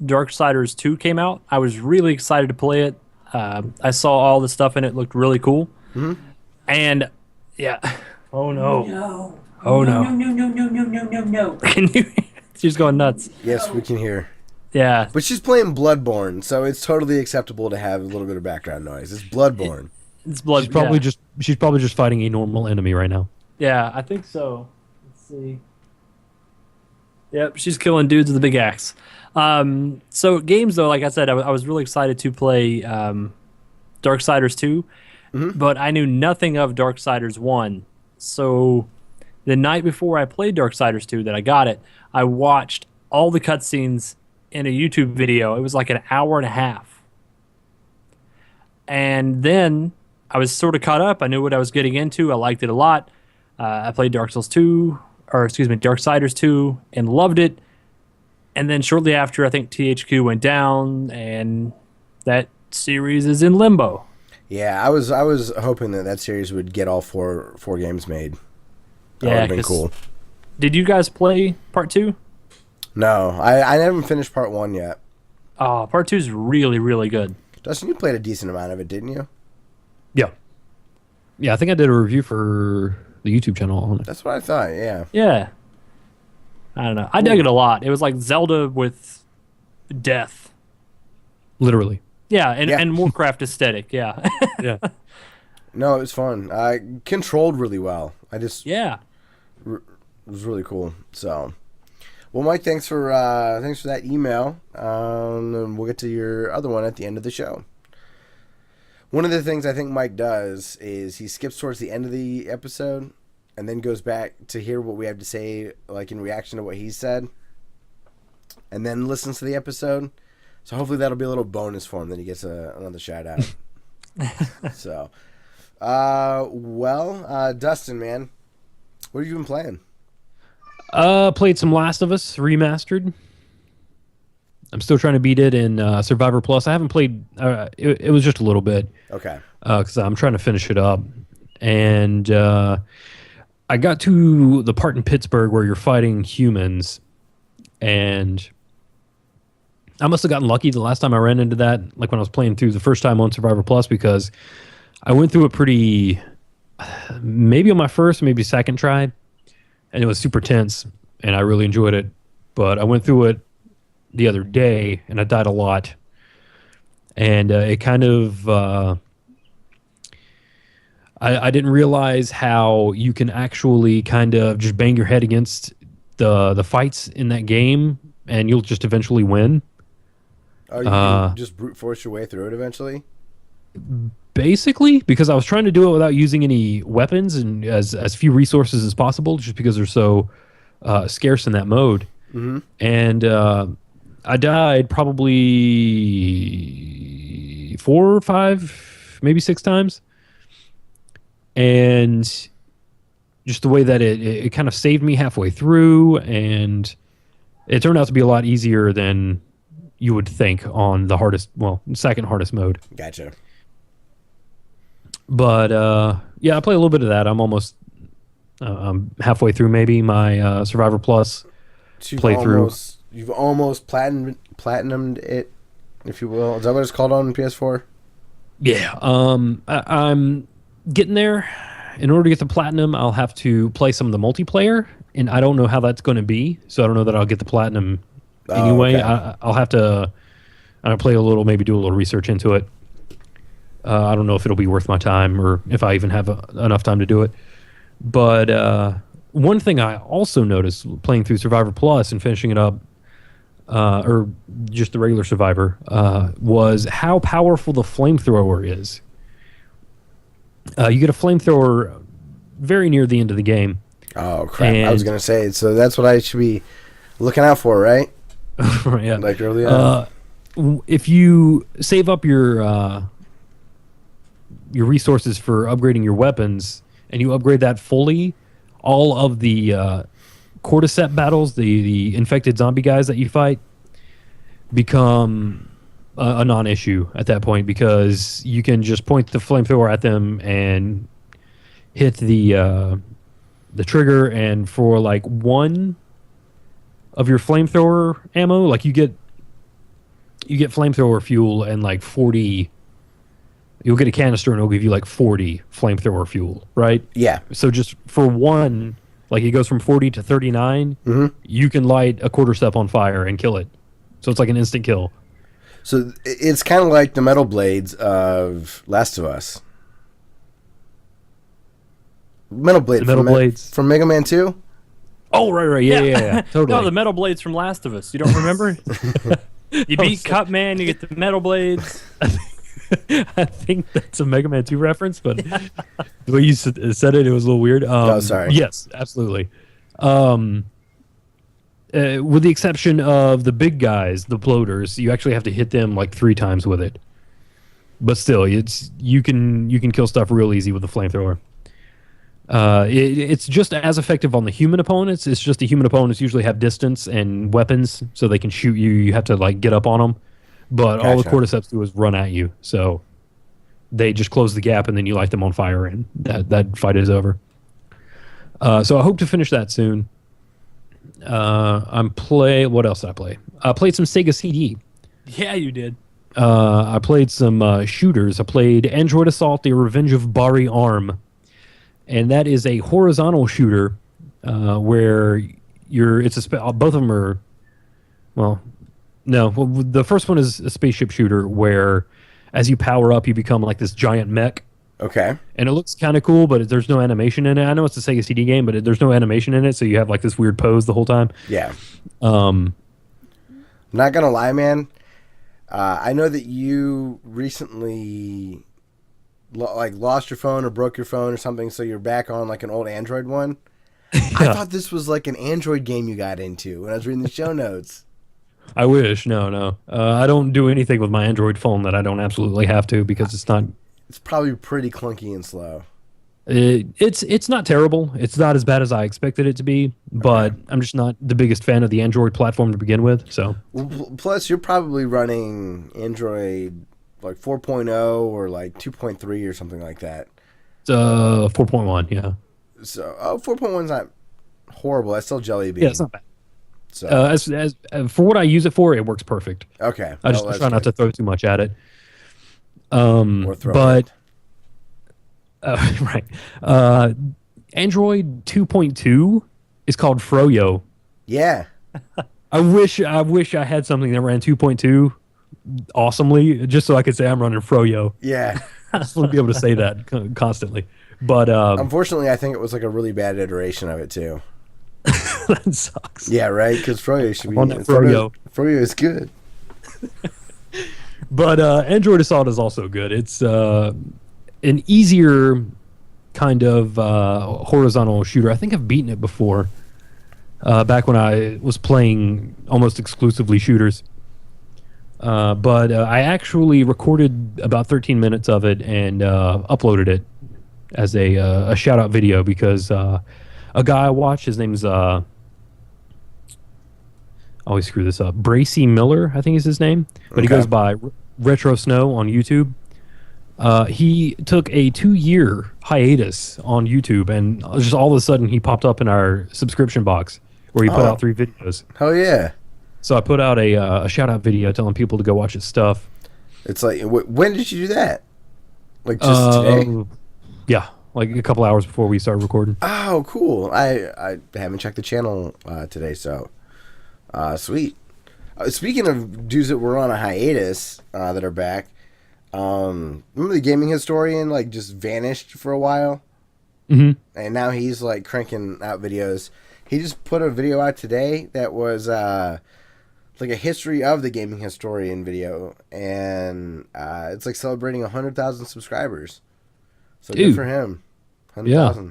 S2: Darksiders 2 came out, I was really excited to play it. I saw all the stuff in it looked really cool.
S1: Mm-hmm.
S2: And, yeah. Oh, no.
S4: No.
S2: Oh, no.
S4: No.
S2: Can you? She's going nuts.
S1: Yes, we can hear.
S2: Yeah.
S1: But she's playing Bloodborne, so it's totally acceptable to have a little bit of background noise. It's Bloodborne.
S2: It's blood.
S3: She's probably just fighting a normal enemy right now.
S2: Yeah, I think so. Let's see. Yep, she's killing dudes with a big axe. So games, though, like I said, I was really excited to play Darksiders 2, but I knew nothing of Darksiders 1. So the night before I played Darksiders 2 that I got it, I watched all the cutscenes in a YouTube video. It was like an hour and a half. And then I was sort of caught up. I knew what I was getting into. I liked it a lot. I played Darksiders 2, and loved it. And then shortly after, I think THQ went down, and that series is in limbo.
S1: Yeah, I was hoping that series would get all four games made. That would have been cool.
S2: Did you guys play Part 2?
S1: No, I haven't finished Part 1 yet.
S2: Oh, Part 2 is really, really good.
S1: Dustin, you played a decent amount of it, didn't you?
S3: Yeah. Yeah, I think I did a review for the YouTube channel on it.
S1: That's what I thought, yeah.
S2: Yeah. I don't know. I dug it a lot. It was like Zelda with death.
S3: Literally.
S2: Yeah, and Warcraft aesthetic, yeah.
S3: Yeah.
S1: No, it was fun. I controlled really well.
S2: Yeah.
S1: It was really cool. So, well, Mike, thanks for that email. And we'll get to your other one at the end of the show. One of the things I think Mike does is he skips towards the end of the episode and then goes back to hear what we have to say, like in reaction to what he said, and then listens to the episode. So hopefully that'll be a little bonus for him that he gets another shout out. So, Dustin, man, what have you been playing?
S3: Played some Last of Us Remastered. I'm still trying to beat it in Survivor Plus. I haven't played. It was just a little bit.
S1: Okay.
S3: Because I'm trying to finish it up, and I got to the part in Pittsburgh where you're fighting humans, and I must have gotten lucky the last time I ran into that, like when I was playing through the first time on Survivor Plus, because I went through it pretty, maybe on my first, maybe second try, and it was super tense, and I really enjoyed it. But I went through it the other day, and I died a lot, and it kind of, I didn't realize how you can actually kind of just bang your head against the fights in that game, and you'll just eventually win.
S1: Oh, you can just brute force your way through it eventually?
S3: Basically, because I was trying to do it without using any weapons and as few resources as possible, just because they're so scarce in that mode.
S1: Mm-hmm.
S3: And I died probably 4 or 5, maybe 6 times. and just the way that it kind of saved me halfway through, and it turned out to be a lot easier than you would think on the second hardest mode.
S1: Gotcha.
S3: But yeah, I play a little bit of that. I'm halfway through maybe my Survivor Plus playthrough.
S1: You've almost platinumed it, if you will. Is that what it's called on PS4?
S3: Yeah, I'm getting there. In order to get the platinum, I'll have to play some of the multiplayer, and I don't know how that's going to be. So I don't know that I'll get the platinum anyway.
S1: Okay.
S3: I'll have to play a little, maybe do a little research into it. I don't know if it'll be worth my time or if I even have enough time to do it. But one thing I also noticed playing through Survivor Plus and finishing it up, or just the regular Survivor, was how powerful the flamethrower is. You get a flamethrower very near the end of the game.
S1: Oh, crap. I was going to say, so that's what I should be looking out for, right?
S3: Yeah.
S1: Like early on.
S3: If you save up your resources for upgrading your weapons, and you upgrade that fully, all of the cordyceps battles, the infected zombie guys that you fight, become a non-issue at that point, because you can just point the flamethrower at them and hit the trigger, and for like one of your flamethrower ammo, like you get flamethrower fuel and like 40. You'll get a canister and it'll give you like 40 flamethrower fuel, right?
S1: Yeah.
S3: So just for one, like it goes from 40 to 39, you can light a cordyceps on fire and kill it. So it's like an instant kill.
S1: So it's kind of like the metal blades of Last of Us. Metal blades from Mega Man 2?
S3: Oh, right. Yeah. Totally.
S2: No, the metal blades from Last of Us. You don't remember? You beat Cutman, you get the metal blades.
S3: I think that's a Mega Man 2 reference, but the way you said it was a little weird.
S1: Sorry.
S3: Yes, absolutely. With the exception of the big guys, the bloaters, you actually have to hit them like 3 times with it. But still, you can kill stuff real easy with the flamethrower. It's just as effective on the human opponents. It's just the human opponents usually have distance and weapons, so they can shoot you. You have to like get up on them. But all the cordyceps do is run at you, so they just close the gap, and then you light them on fire, and that fight is over. So I hope to finish that soon. What else did I play? I played some Sega CD.
S2: Yeah, you did.
S3: I played some shooters. I played Android Assault: The Revenge of Bari Arm, and that is a horizontal shooter where both of them are, well. No, the first one is a spaceship shooter where as you power up, you become like this giant mech.
S1: Okay.
S3: And it looks kind of cool, but there's no animation in it. I know it's a Sega CD game, but there's no animation in it, so you have like this weird pose the whole time.
S1: Yeah. Not going to lie, man. I know that you recently lost your phone or broke your phone or something, so you're back on like an old Android one. Yeah. I thought this was like an Android game you got into when I was reading the show notes.
S3: I wish. No. I don't do anything with my Android phone that I don't absolutely have to, because it's not.
S1: It's probably pretty clunky and slow.
S3: It's not terrible. It's not as bad as I expected it to be, but I'm just not the biggest fan of the Android platform to begin with. So.
S1: Plus, you're probably running Android like 4.0 or like 2.3 or something like that.
S3: 4.1, yeah.
S1: So 4.1 is not horrible. That's still Jelly Bean.
S3: Yeah, it's not bad.
S1: So
S3: as for what I use it for, it works perfect.
S1: Okay.
S3: I just try not to throw too much at it.
S1: Or throw
S3: but right. Android 2.2 is called Froyo.
S1: Yeah.
S3: I wish I had something that ran 2.2 awesomely, just so I could say I'm running Froyo.
S1: Yeah.
S3: I just want to be able to say that constantly. But
S1: unfortunately, I think it was like a really bad iteration of it too.
S3: That sucks.
S1: Yeah, right. Because Froyo should be
S3: on that Froyo.
S1: Froyo is good.
S3: But Android Assault is also good. It's an easier kind of horizontal shooter. I think I've beaten it before. Back when I was playing almost exclusively shooters. But I actually recorded about 13 minutes of it and uploaded it as a shout out video because a guy I watch, his name's I always screw this up. Bracy Miller, I think is his name, but he goes by Retro Snow on YouTube. He took a 2-year hiatus on YouTube, and just all of a sudden he popped up in our subscription box where he put out 3 videos.
S1: Oh yeah!
S3: So I put out a shout out video telling people to go watch his stuff.
S1: It's like, when did you do that? Like just today?
S3: Yeah, like a couple hours before we started recording.
S1: Oh, cool! I haven't checked the channel today, so sweet. Speaking of dudes that were on a hiatus that are back, remember the gaming historian like just vanished for a while, and now he's like cranking out videos. He just put a video out today that was like a history of the gaming historian video, and it's like celebrating 100,000 subscribers. So
S3: Dude.
S1: good for him. 100,000.
S3: Yeah.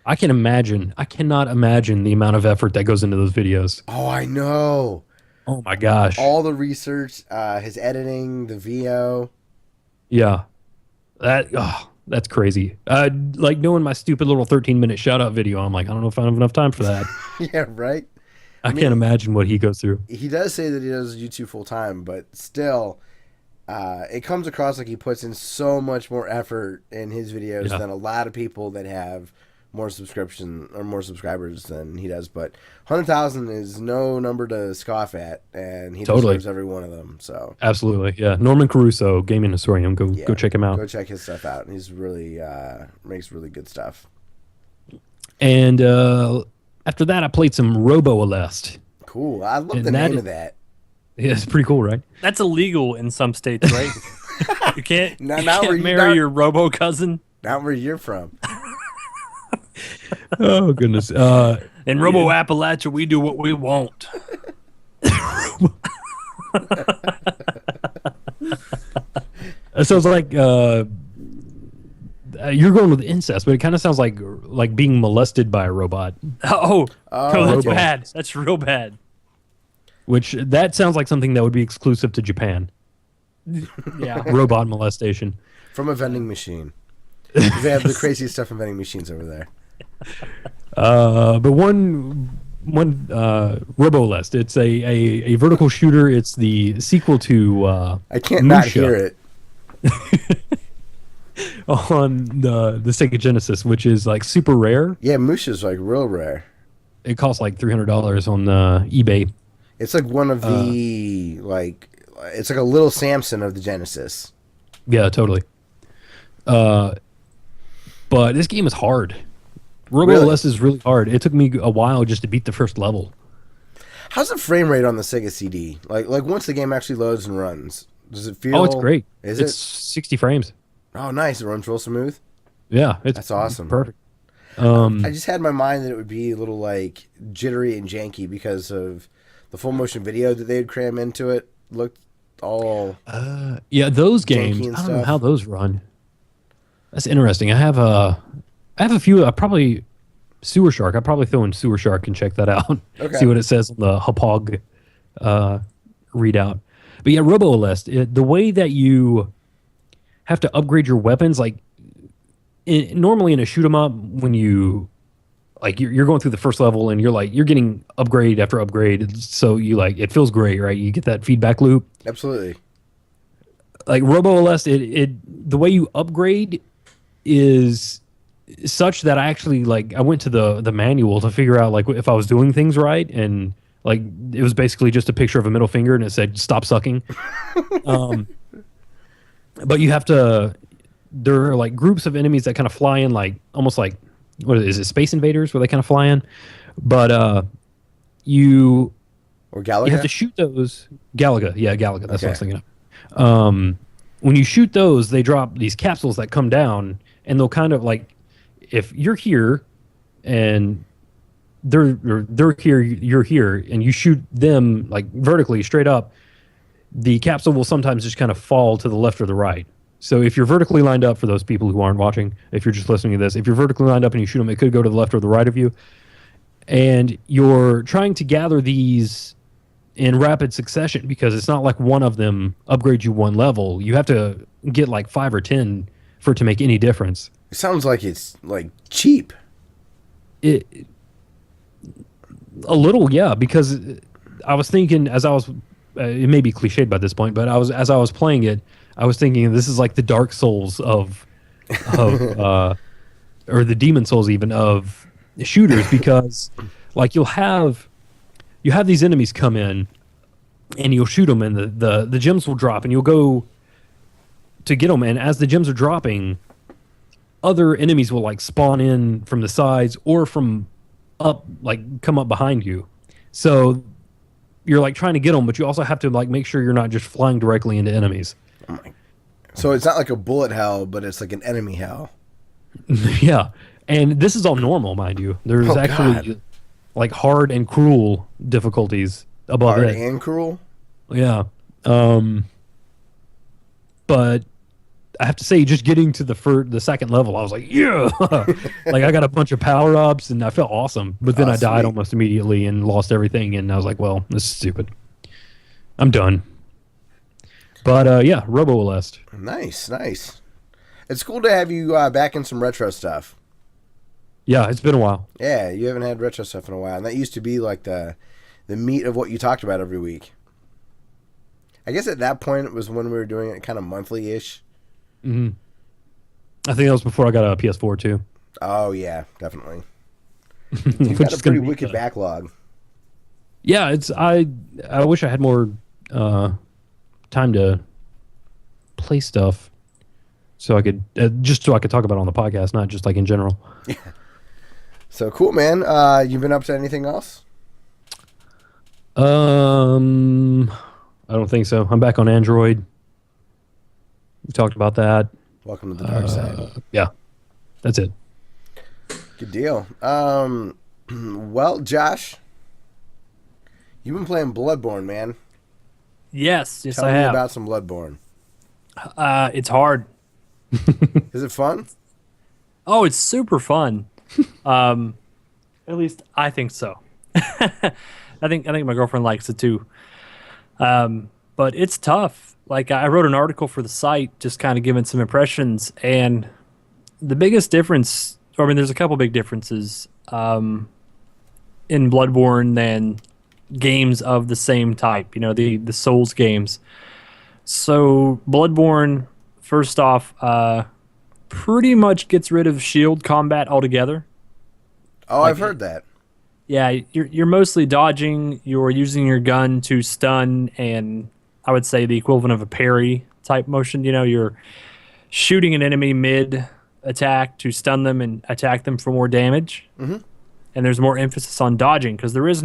S3: I cannot imagine the amount of effort that goes into those videos.
S1: Oh, I know.
S3: Oh my gosh.
S1: All the research, his editing, the VO.
S3: Yeah. That's crazy. Like doing my stupid little 13-minute shout out video, I'm like, I don't know if I have enough time for that.
S1: Yeah, right?
S3: I can't imagine what he goes through.
S1: He does say that he does YouTube full time, but still, it comes across like he puts in so much more effort in his videos than a lot of people that have more subscription or more subscribers than he does. But 100,000 is no number to scoff at, and he deserves every one of them. So
S3: absolutely, yeah. Norman Caruso, gaming historian, go check him out.
S1: Go check his stuff out. He's really makes really good stuff.
S3: And after that, I played some Robo.
S1: Cool. I love the name of that.
S3: Yeah, it's pretty cool, right?
S2: That's illegal in some states, right? You can't,
S1: marry
S2: your Robo cousin.
S1: Not where you're from.
S3: Oh goodness!
S2: In Robo Appalachia, we do what we want.
S3: It sounds like you're going with incest, but it kind of sounds like being molested by a robot.
S2: Oh, that's
S3: Robo.
S2: bad. That's real bad.
S3: Which that sounds like something that would be exclusive to Japan.
S2: Yeah,
S3: robot molestation
S1: from a vending machine. They have the craziest stuff in vending machines over there.
S3: But one Robolest. It's a vertical shooter. It's the sequel to
S1: I can't not hear it.
S3: On the Sega Genesis, which is like super rare.
S1: Yeah, Musha's like real rare.
S3: It costs like $300 on eBay.
S1: It's like one of the it's like a little Samson of the Genesis.
S3: Yeah, totally. But this game is hard. Robo-LS is really hard. It took me a while just to beat the first level.
S1: How's the frame rate on the Sega CD? Like once the game actually loads and runs, does it feel?
S3: Oh, it's great.
S1: It's
S3: 60 frames.
S1: Oh, nice. It runs real smooth.
S3: Yeah,
S1: that's awesome.
S3: Perfect.
S1: I just had in my mind that it would be a little like jittery and janky because of the full motion video that they'd cram into it. Looked all
S3: yeah, those games. I don't know how those run. That's interesting. I have a few. Probably Sewer Shark. I probably throw in Sewer Shark and check that out.
S1: Okay.
S3: See what it says on the Hapog readout. But yeah, Robo-LS, the way that you have to upgrade your weapons, like normally in a shoot 'em up, when you like you're going through the first level and you're getting upgrade after upgrade, so you like it feels great, right? You get that feedback loop.
S1: Absolutely.
S3: Like Robo-LS, the way you upgrade is such that I actually I went to the manual to figure out like if I was doing things right, and like it was basically just a picture of a middle finger and it said stop sucking. But you have to. There are like groups of enemies that kind of fly in, like almost like what is it, Space Invaders, where they kind of fly in. But you
S1: Galaga?
S3: You have to shoot those. Galaga, yeah, Galaga. That's what I was thinking of. When you shoot those, they drop these capsules that come down, and they'll kind of like, if you're here, and they're here, you're here, and you shoot them like vertically straight up, the capsule will sometimes just kind of fall to the left or the right. So if you're vertically lined up, for those people who aren't watching, if you're just listening to this, if you're vertically lined up and you shoot them, it could go to the left or the right of you. And you're trying to gather these in rapid succession because it's not like one of them upgrades you one level. You have to get like 5 or 10 for it to make any difference.
S1: It sounds like it's like cheap.
S3: A little, yeah, because I was thinking as I was, it may be cliched by this point, but as I was playing it, I was thinking this is like the Dark Souls of or the Demon Souls even of shooters, because like you have these enemies come in and you'll shoot them and the gems will drop and you'll go to get them, and as the gems are dropping, other enemies will like spawn in from the sides or from up, like come up behind you. So you're like trying to get them, but you also have to like make sure you're not just flying directly into enemies.
S1: So it's not like a bullet hell, but it's like an enemy hell.
S3: Yeah. And this is all normal, mind you. There's actually like hard and cruel difficulties above
S1: Hard
S3: it.
S1: and cruel?
S3: Yeah. But I have to say, just getting to the second level, I was like, yeah! Like I got a bunch of power-ups and I felt awesome. But then I died almost immediately and lost everything, and I was like, well, this is stupid. I'm done. But yeah, Robo Lest.
S1: Nice. It's cool to have you back in some retro stuff.
S3: Yeah, it's been a while.
S1: Yeah, you haven't had retro stuff in a while, and that used to be like the meat of what you talked about every week. I guess at that point it was when we were doing it kind of monthly-ish.
S3: Mm-hmm. I think that was before I got a PS4 too.
S1: Oh yeah, definitely. You've got a pretty wicked backlog.
S3: Yeah, I wish I had more time to play stuff, so I could so I could talk about it on the podcast, not just like in general.
S1: Yeah. So cool, man. You been up to anything else?
S3: I don't think so. I'm back on Android. We talked about that.
S1: Welcome to the dark side.
S3: Yeah, that's it.
S1: Good deal. Well, Josh, you've been playing Bloodborne, man.
S2: Yes,
S1: Tell
S2: I
S1: me
S2: have.
S1: about some Bloodborne.
S2: It's hard.
S1: Is it fun?
S2: Oh, it's super fun. At least I think so. I think my girlfriend likes it too. But it's tough. Like I wrote an article for the site, just kind of giving some impressions, and the biggest difference, or I mean, there's a couple big differences in Bloodborne than games of the same type. You know, the Souls games. So Bloodborne, first off, pretty much gets rid of shield combat altogether.
S1: Oh, I've heard that.
S2: Yeah, you're mostly dodging. You're using your gun to stun, and I would say the equivalent of a parry type motion. You know, you're shooting an enemy mid attack to stun them and attack them for more damage. Mm-hmm. And there's more emphasis on dodging because there is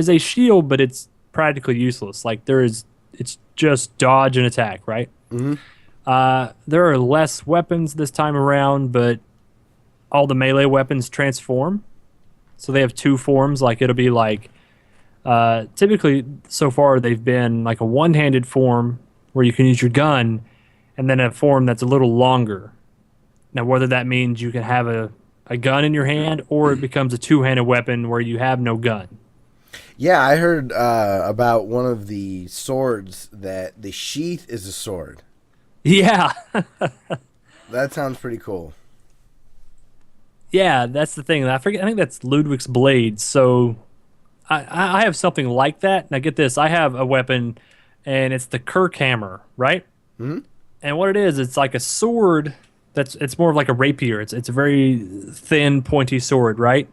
S2: a shield, but it's practically useless. Like it's just dodge and attack, right? Mm-hmm. There are less weapons this time around, but all the melee weapons transform. So they have two forms. Like it'll be like, typically so far they've been like a one-handed form where you can use your gun, and then a form that's a little longer. Now, whether that means you can have a gun in your hand or it becomes a two-handed weapon where you have no gun.
S1: Yeah, I heard about one of the swords that the sheath is a sword.
S2: Yeah.
S1: That sounds pretty cool.
S2: Yeah, that's the thing. I think that's Ludwig's blade. So I have something like that. Now get this. I have a weapon, and it's the Kirk hammer, right? Mm-hmm. And what it is, it's like a sword. It's more of like a rapier. It's a very thin, pointy sword, right?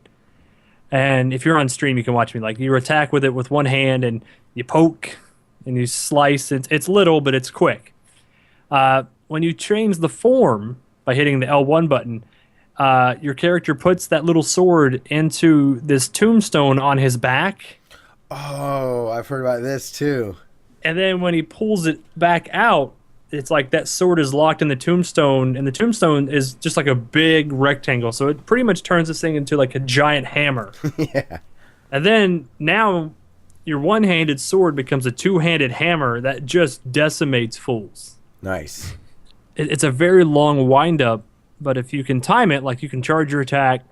S2: And if you're on stream, you can watch me. Like you attack with it with one hand, and you poke, and you slice. It's little, but it's quick. When you change the form by hitting the L1 button, your character puts that little sword into this tombstone on his back.
S1: Oh, I've heard about this too.
S2: And then when he pulls it back out, it's like that sword is locked in the tombstone, and the tombstone is just like a big rectangle. So it pretty much turns this thing into like a giant hammer.
S1: Yeah.
S2: And then now your one-handed sword becomes a two-handed hammer that just decimates fools.
S1: Nice.
S2: It's a very long wind-up, but if you can time it, like you can charge your attack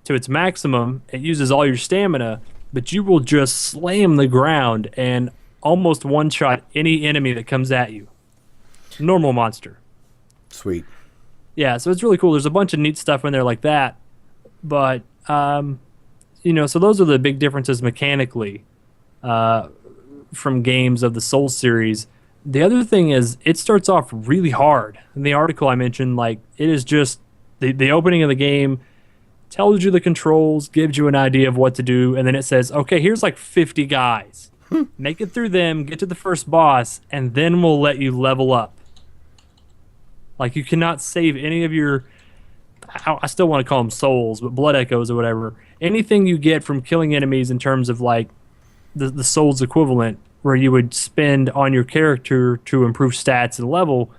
S2: to its maximum, it uses all your stamina, but you will just slam the ground and almost one-shot any enemy that comes at you. Normal monster.
S1: Sweet.
S2: Yeah, so it's really cool. There's a bunch of neat stuff in there like that. But, you know, so those are the big differences mechanically from games of the Souls series. The other thing is it starts off really hard. In the article I mentioned, like, it is just the opening of the game tells you the controls, gives you an idea of what to do, and then it says, okay, here's like 50 guys. Make it through them, get to the first boss, and then we'll let you level up. Like, you cannot save any of your... I still want to call them souls, but blood echoes or whatever. Anything you get from killing enemies in terms of, like, the souls equivalent, where you would spend on your character to improve stats and level,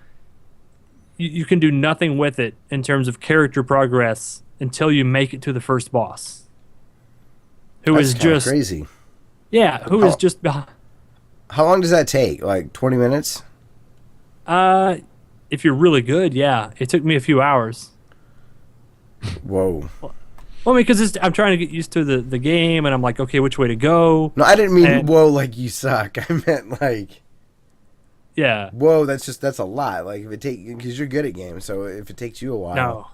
S2: you can do nothing with it in terms of character progress until you make it to the first boss.
S1: That's just crazy.
S2: Yeah, who is just...
S1: How long does that take? Like 20 minutes?
S2: If you're really good, yeah. It took me a few hours.
S1: Whoa.
S2: Well, I mean, because I'm trying to get used to the game, and I'm like, okay, which way to go?
S1: No, I didn't mean, whoa, like you suck. I meant like...
S2: Yeah.
S1: Whoa, that's a lot. Like, if it because you're good at games, so if it takes you a while...
S2: No.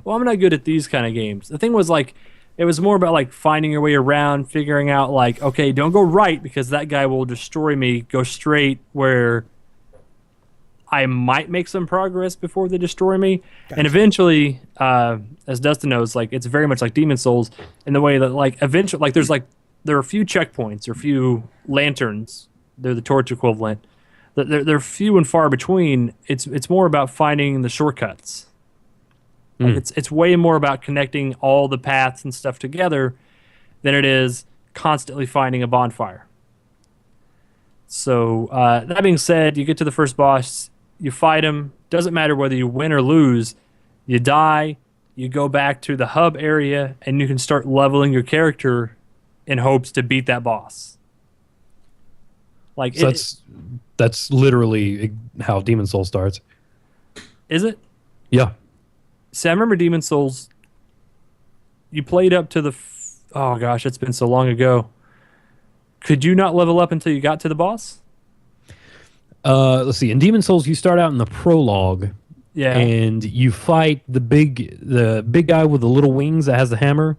S2: Well, I'm not good at these kind of games. The thing was, like, it was more about, like, finding your way around, figuring out, like, okay, don't go right because that guy will destroy me. Go straight where I might make some progress before they destroy me. Gotcha. And eventually, as Dustin knows, like, it's very much like Demon Souls in the way that, like, eventually, like, there are a few checkpoints or a few lanterns. They're the torch equivalent. They're few and far between. It's more about finding the shortcuts. Like it's way more about connecting all the paths and stuff together than it is constantly finding a bonfire. So that being said, you get to the first boss, you fight him. Doesn't matter whether you win or lose. You die, you go back to the hub area, and you can start leveling your character in hopes to beat that boss. Like
S3: so that's literally how Demon Souls starts.
S2: Is it?
S3: Yeah.
S2: See, I remember Demon Souls. You played up to the... oh, gosh, it's been so long ago. Could you not level up until you got to the boss?
S3: Let's see. In Demon Souls, you start out in the prologue.
S2: Yeah.
S3: And you fight the big guy with the little wings that has the hammer.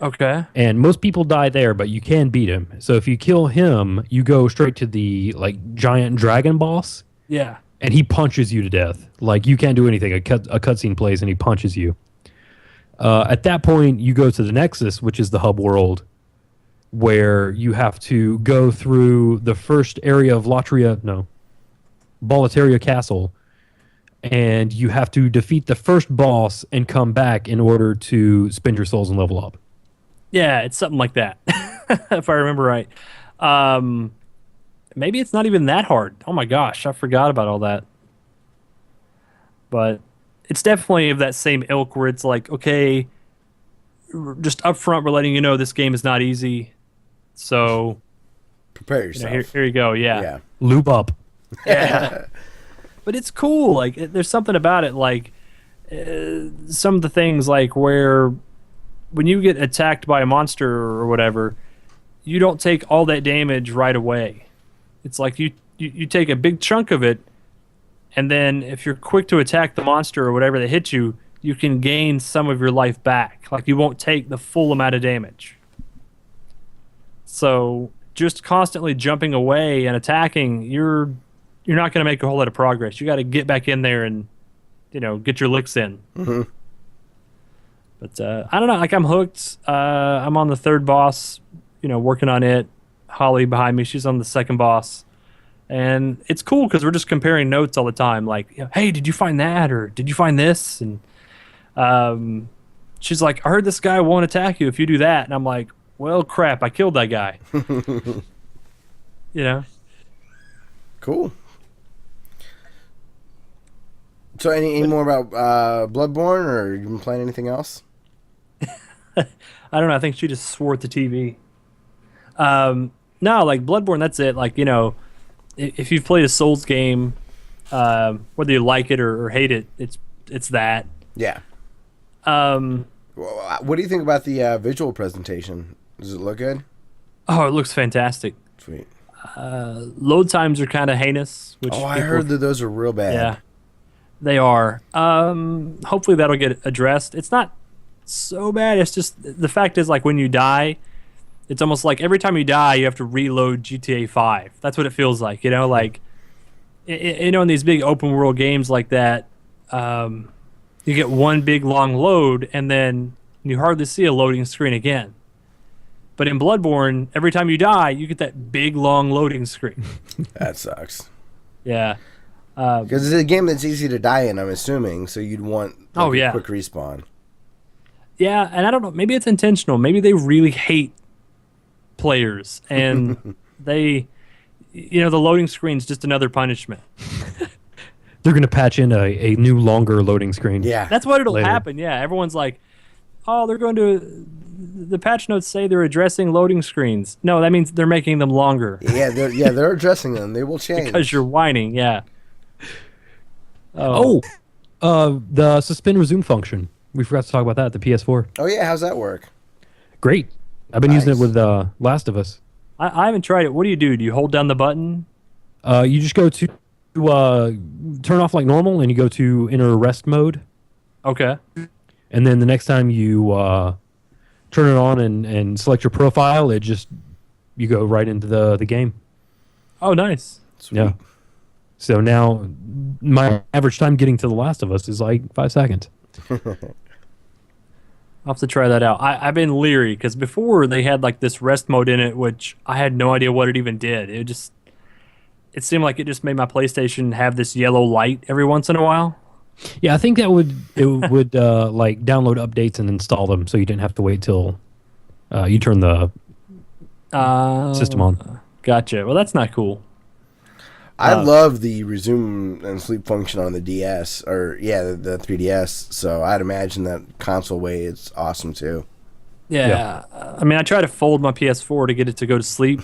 S2: Okay.
S3: And most people die there, but you can beat him. So if you kill him, you go straight to the like giant dragon boss.
S2: Yeah.
S3: And he punches you to death. Like, you can't do anything. A cutscene plays, and he punches you. At that point, you go to the Nexus, which is the hub world, where you have to go through the first area of Boletaria Castle, and you have to defeat the first boss and come back in order to spend your souls and level up.
S2: Yeah, it's something like that, if I remember right. Maybe it's not even that hard. Oh my gosh, I forgot about all that. But it's definitely of that same ilk where it's like, okay, just up front, we're letting you know this game is not easy. So
S1: prepare yourself.
S2: Here you go. Yeah.
S3: Loop up.
S2: Yeah. But it's cool. Like, there's something about it. Like, some of the things, like where when you get attacked by a monster or whatever, you don't take all that damage right away. It's like you take a big chunk of it, and then if you're quick to attack the monster or whatever that hits you, you can gain some of your life back. Like, you won't take the full amount of damage. So just constantly jumping away and attacking, you're not going to make a whole lot of progress. You got to get back in there and, get your licks in.
S1: Mm-hmm.
S2: But I don't know. Like, I'm hooked. I'm on the third boss, working on it. Holly behind me, she's on the second boss. And it's cool because we're just comparing notes all the time. Like, hey, did you find that? Or did you find this? And she's like, I heard this guy won't attack you if you do that. And I'm like, well, crap, I killed that guy.
S1: Cool. So any more about Bloodborne, or you been playing anything else?
S2: I don't know. I think she just swore at the TV. No, like Bloodborne, that's it. Like, if you've played a Souls game, whether you like it or hate it, it's that.
S1: Yeah. What do you think about the visual presentation? Does it look good?
S2: Oh, it looks fantastic.
S1: Sweet.
S2: Load times are kind of heinous. Which
S1: I heard that those are real bad.
S2: Yeah. They are. Hopefully that'll get addressed. It's not so bad. It's just the fact is, like, when you die, it's almost like every time you die, you have to reload GTA 5. That's what it feels like, you know? Like, you know, in these big open world games like that, you get one big long load, and then you hardly see a loading screen again. But in Bloodborne, every time you die, you get that big long loading screen.
S1: That sucks.
S2: Yeah.
S1: Because it's a game that's easy to die in, I'm assuming, so you'd want a quick respawn.
S2: Yeah, and I don't know, maybe it's intentional. Maybe they really hate players, and they, you know, the loading screen's just another punishment.
S3: They're going to patch in a new, longer loading screen.
S1: Yeah.
S2: That's what it'll
S3: later.
S2: happen, yeah. Everyone's like, oh, they're going to... The patch notes say they're addressing loading screens. No, that means they're making them longer.
S1: Yeah, they're addressing them. They will change.
S2: Because you're whining, yeah.
S3: The suspend resume function. We forgot to talk about that, the PS4.
S1: Oh, yeah, how's that work?
S3: Great. I've been using it with Last of Us.
S2: I haven't tried it. What do? Do you hold down the button?
S3: You just go to turn off like normal, and you go to inner rest mode.
S2: Okay.
S3: And then the next time you turn it on and select your profile, you go right into the game.
S2: Oh, nice.
S1: Sweet.
S3: Yeah. So now my average time getting to The Last of Us is like 5 seconds.
S2: I'll have to try that out. I've been leery because before they had like this rest mode in it, which I had no idea what it even did. It seemed like it just made my PlayStation have this yellow light every once in a while.
S3: Yeah, I think it would like download updates and install them, so you didn't have to wait till you turn the system on.
S2: Gotcha. Well, that's not cool.
S1: I love the resume and sleep function on the DS, or the 3DS. So I'd imagine that console way is awesome too.
S2: Yeah. I mean, I tried to fold my PS4 to get it to go to sleep,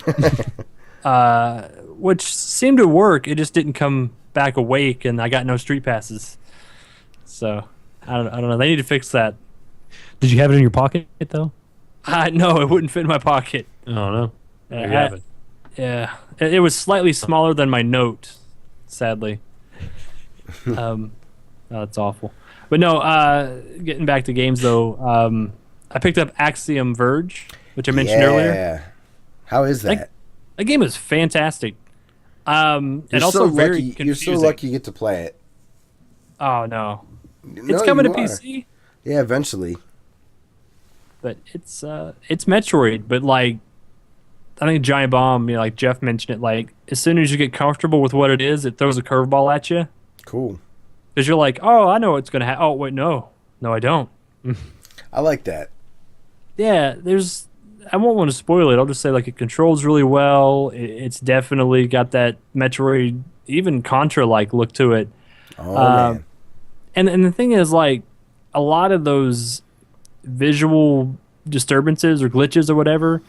S2: which seemed to work. It just didn't come back awake, and I got no street passes. So I don't know. They need to fix that.
S3: Did you have it in your pocket though?
S2: No, it wouldn't fit in my pocket.
S3: Oh no. There you have it.
S2: Yeah, it was slightly smaller than my Note, sadly. That's awful. But no, getting back to games though, I picked up Axiom Verge, which I mentioned earlier.
S1: Yeah. How is that?
S2: That game is fantastic. And
S1: You're
S2: also
S1: so
S2: very
S1: lucky.
S2: confusing.
S1: You're so lucky you get to play it.
S2: Oh no,
S1: No,
S2: it's coming to
S1: you are.
S2: PC.
S1: Yeah, eventually.
S2: But it's Metroid, but like I think Giant Bomb, you know, like Jeff mentioned it, like as soon as you get comfortable with what it is, it throws a curveball at you.
S1: Cool.
S2: Because you're like, oh, I know what's gonna happen. Oh wait, no, I don't.
S1: I like that.
S2: Yeah, I won't want to spoil it. I'll just say like it controls really well. It's definitely got that Metroid, even Contra-like look to it.
S1: Oh man.
S2: And the thing is, like, a lot of those visual disturbances or glitches or whatever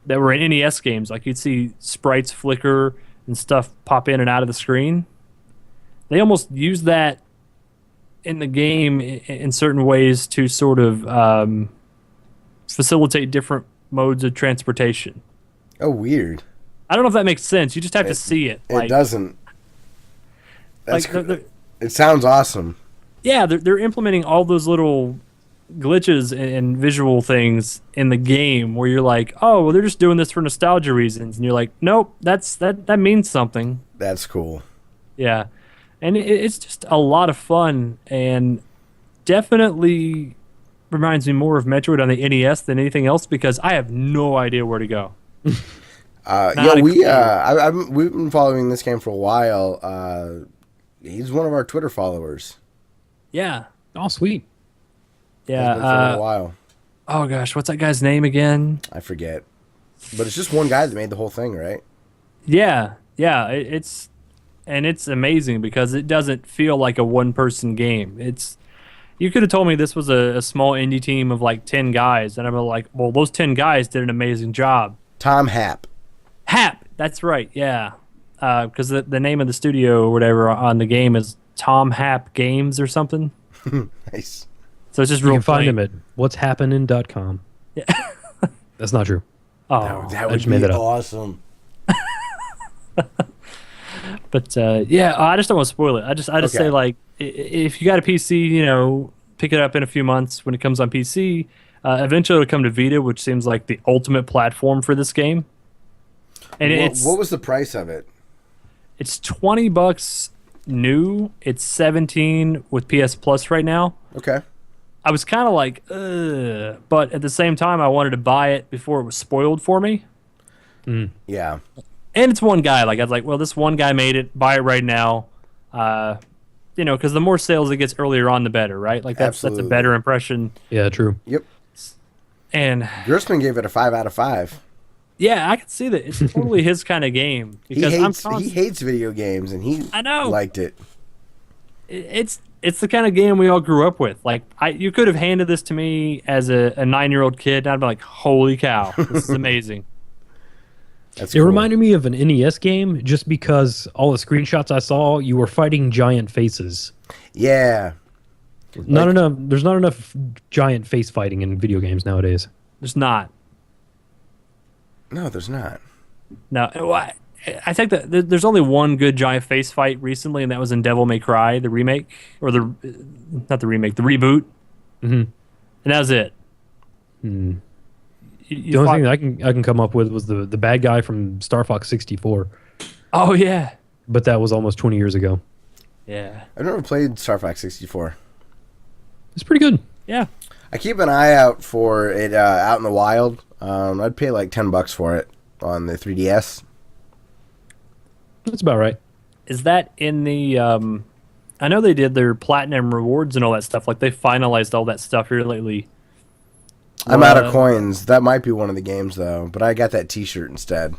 S2: that were in NES games, like you'd see sprites flicker and stuff pop in and out of the screen. They almost use that in the game in certain ways to sort of facilitate different modes of transportation.
S1: Oh, weird.
S2: I don't know if that makes sense. You just have to see it.
S1: It doesn't. That's
S2: like
S1: it sounds awesome.
S2: Yeah, they're implementing all those little glitches and visual things in the game where you're like, oh, well, they're just doing this for nostalgia reasons, and you're like, nope, that means something.
S1: That's cool.
S2: Yeah, and it's just a lot of fun, and definitely reminds me more of Metroid on the NES than anything else because I have no idea where to go.
S1: We've been following this game for a while. He's one of our Twitter followers.
S2: Yeah.
S3: Oh, sweet.
S2: Yeah.
S1: For a while.
S2: Oh gosh, what's that guy's name again?
S1: I forget. But it's just one guy that made the whole thing, right?
S2: Yeah. It's amazing because it doesn't feel like a one-person game. You could have told me this was a small indie team of like 10 guys, and I'm like, well, those 10 guys did an amazing job.
S1: Tom Happ.
S2: Happ, that's right, yeah. Because the name of the studio or whatever on the game is Tom Happ Games or something.
S1: Nice.
S2: So it's just
S3: You
S2: real
S3: can find
S2: plain.
S3: him at whatshappening.com.
S2: Yeah.
S3: That's not true.
S2: Oh,
S1: That
S3: I
S1: would
S3: just made
S1: be
S3: that up.
S1: awesome.
S2: but I just don't want to spoil it. I just
S1: Okay.
S2: say like if you got a PC, pick it up in a few months when it comes on PC. Eventually, it'll come to Vita, which seems like the ultimate platform for this game. And
S1: What was the price of it?
S2: It's $20 new. It's 17 with PS Plus right now.
S1: Okay.
S2: I was kind of like, ugh, but at the same time, I wanted to buy it before it was spoiled for me.
S1: Yeah.
S2: And it's one guy. Like I was like, well, this one guy made it. Buy it right now. Because the more sales it gets earlier on, the better, right? Like that's a better impression.
S3: Yeah, true.
S1: Yep.
S2: And
S1: Grossman gave it a 5 out of 5.
S2: yeah, I can see that. It's totally his kind of game. Because
S1: He hates video games, and he liked it.
S2: It's the kind of game we all grew up with. Like you could have handed this to me as a 9-year-old kid, and I'd be like, holy cow, this is amazing.
S3: It reminded me of an NES game just because all the screenshots I saw, you were fighting giant faces.
S1: Yeah.
S3: There's not enough giant face fighting in video games nowadays.
S2: There's not.
S1: No, there's not.
S2: No, I think that there's only one good giant face fight recently, and that was in Devil May Cry, the remake, or not the remake, the reboot. Mm-hmm. And that was it.
S3: The only thing that I can come up with was the bad guy from Star Fox 64.
S2: Oh yeah,
S3: but that was almost 20 years ago.
S2: Yeah,
S1: I've never played Star Fox 64.
S3: It's pretty good.
S2: Yeah,
S1: I keep an eye out for it out in the wild. I'd pay like $10 for it on the 3DS.
S3: That's about right.
S2: Is that in the? I know they did their platinum rewards and all that stuff. Like they finalized all that stuff here lately.
S1: I'm out of coins. That might be one of the games though, but I got that T-shirt instead.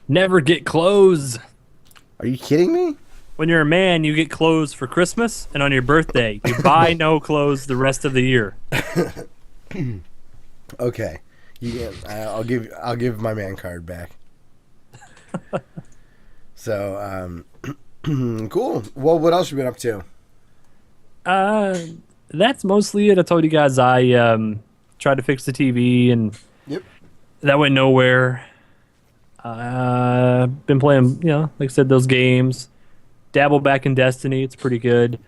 S2: Never get clothes.
S1: Are you kidding me?
S2: When you're a man, you get clothes for Christmas and on your birthday. You buy no clothes the rest of the year.
S1: Okay, I'll give my man card back. So, cool. Well, what else have you been up to?
S2: That's mostly it. I told you guys I tried to fix the TV and that went nowhere. Been playing, like I said, those games. Dabble back in Destiny. It's pretty good.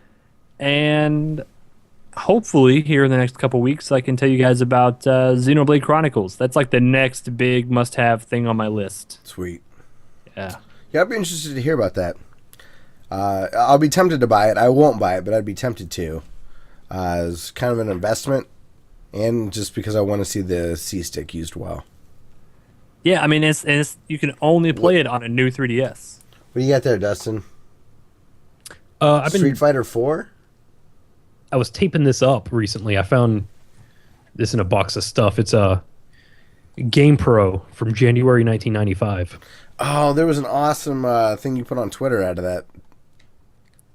S2: And hopefully here in the next couple weeks I can tell you guys about Xenoblade Chronicles. That's like the next big must-have thing on my list.
S1: Sweet.
S2: Yeah,
S1: I'd be interested to hear about that. I'll be tempted to buy it. I won't buy it, but I'd be tempted to. As kind of an investment, and just because I want to see the C-Stick used well.
S2: Yeah, I mean, it's you can only play it on a new 3DS.
S1: What do you got there, Dustin? Street Fighter 4?
S3: I was taping this up recently. I found this in a box of stuff. It's a Game Pro from January 1995.
S1: Oh, there was an awesome thing you put on Twitter out of that.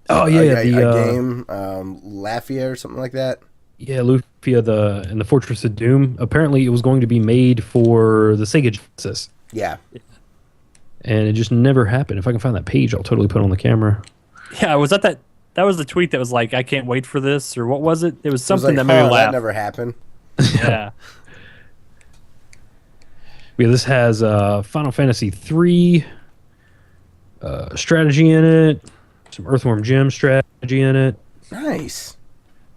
S3: Oh yeah,
S1: a game, Lafia or something like that.
S3: Yeah, Lufia and the Fortress of Doom. Apparently, it was going to be made for the Sega Genesis.
S1: Yeah,
S3: and it just never happened. If I can find that page, I'll totally put it on the camera.
S2: Yeah, was that was the tweet that was like, I can't wait for this, or what was it? It was something that made me laugh.
S1: That never happened.
S2: Yeah.
S3: Yeah, this has Final Fantasy 3 strategy in it, some Earthworm Jim strategy in it.
S1: Nice.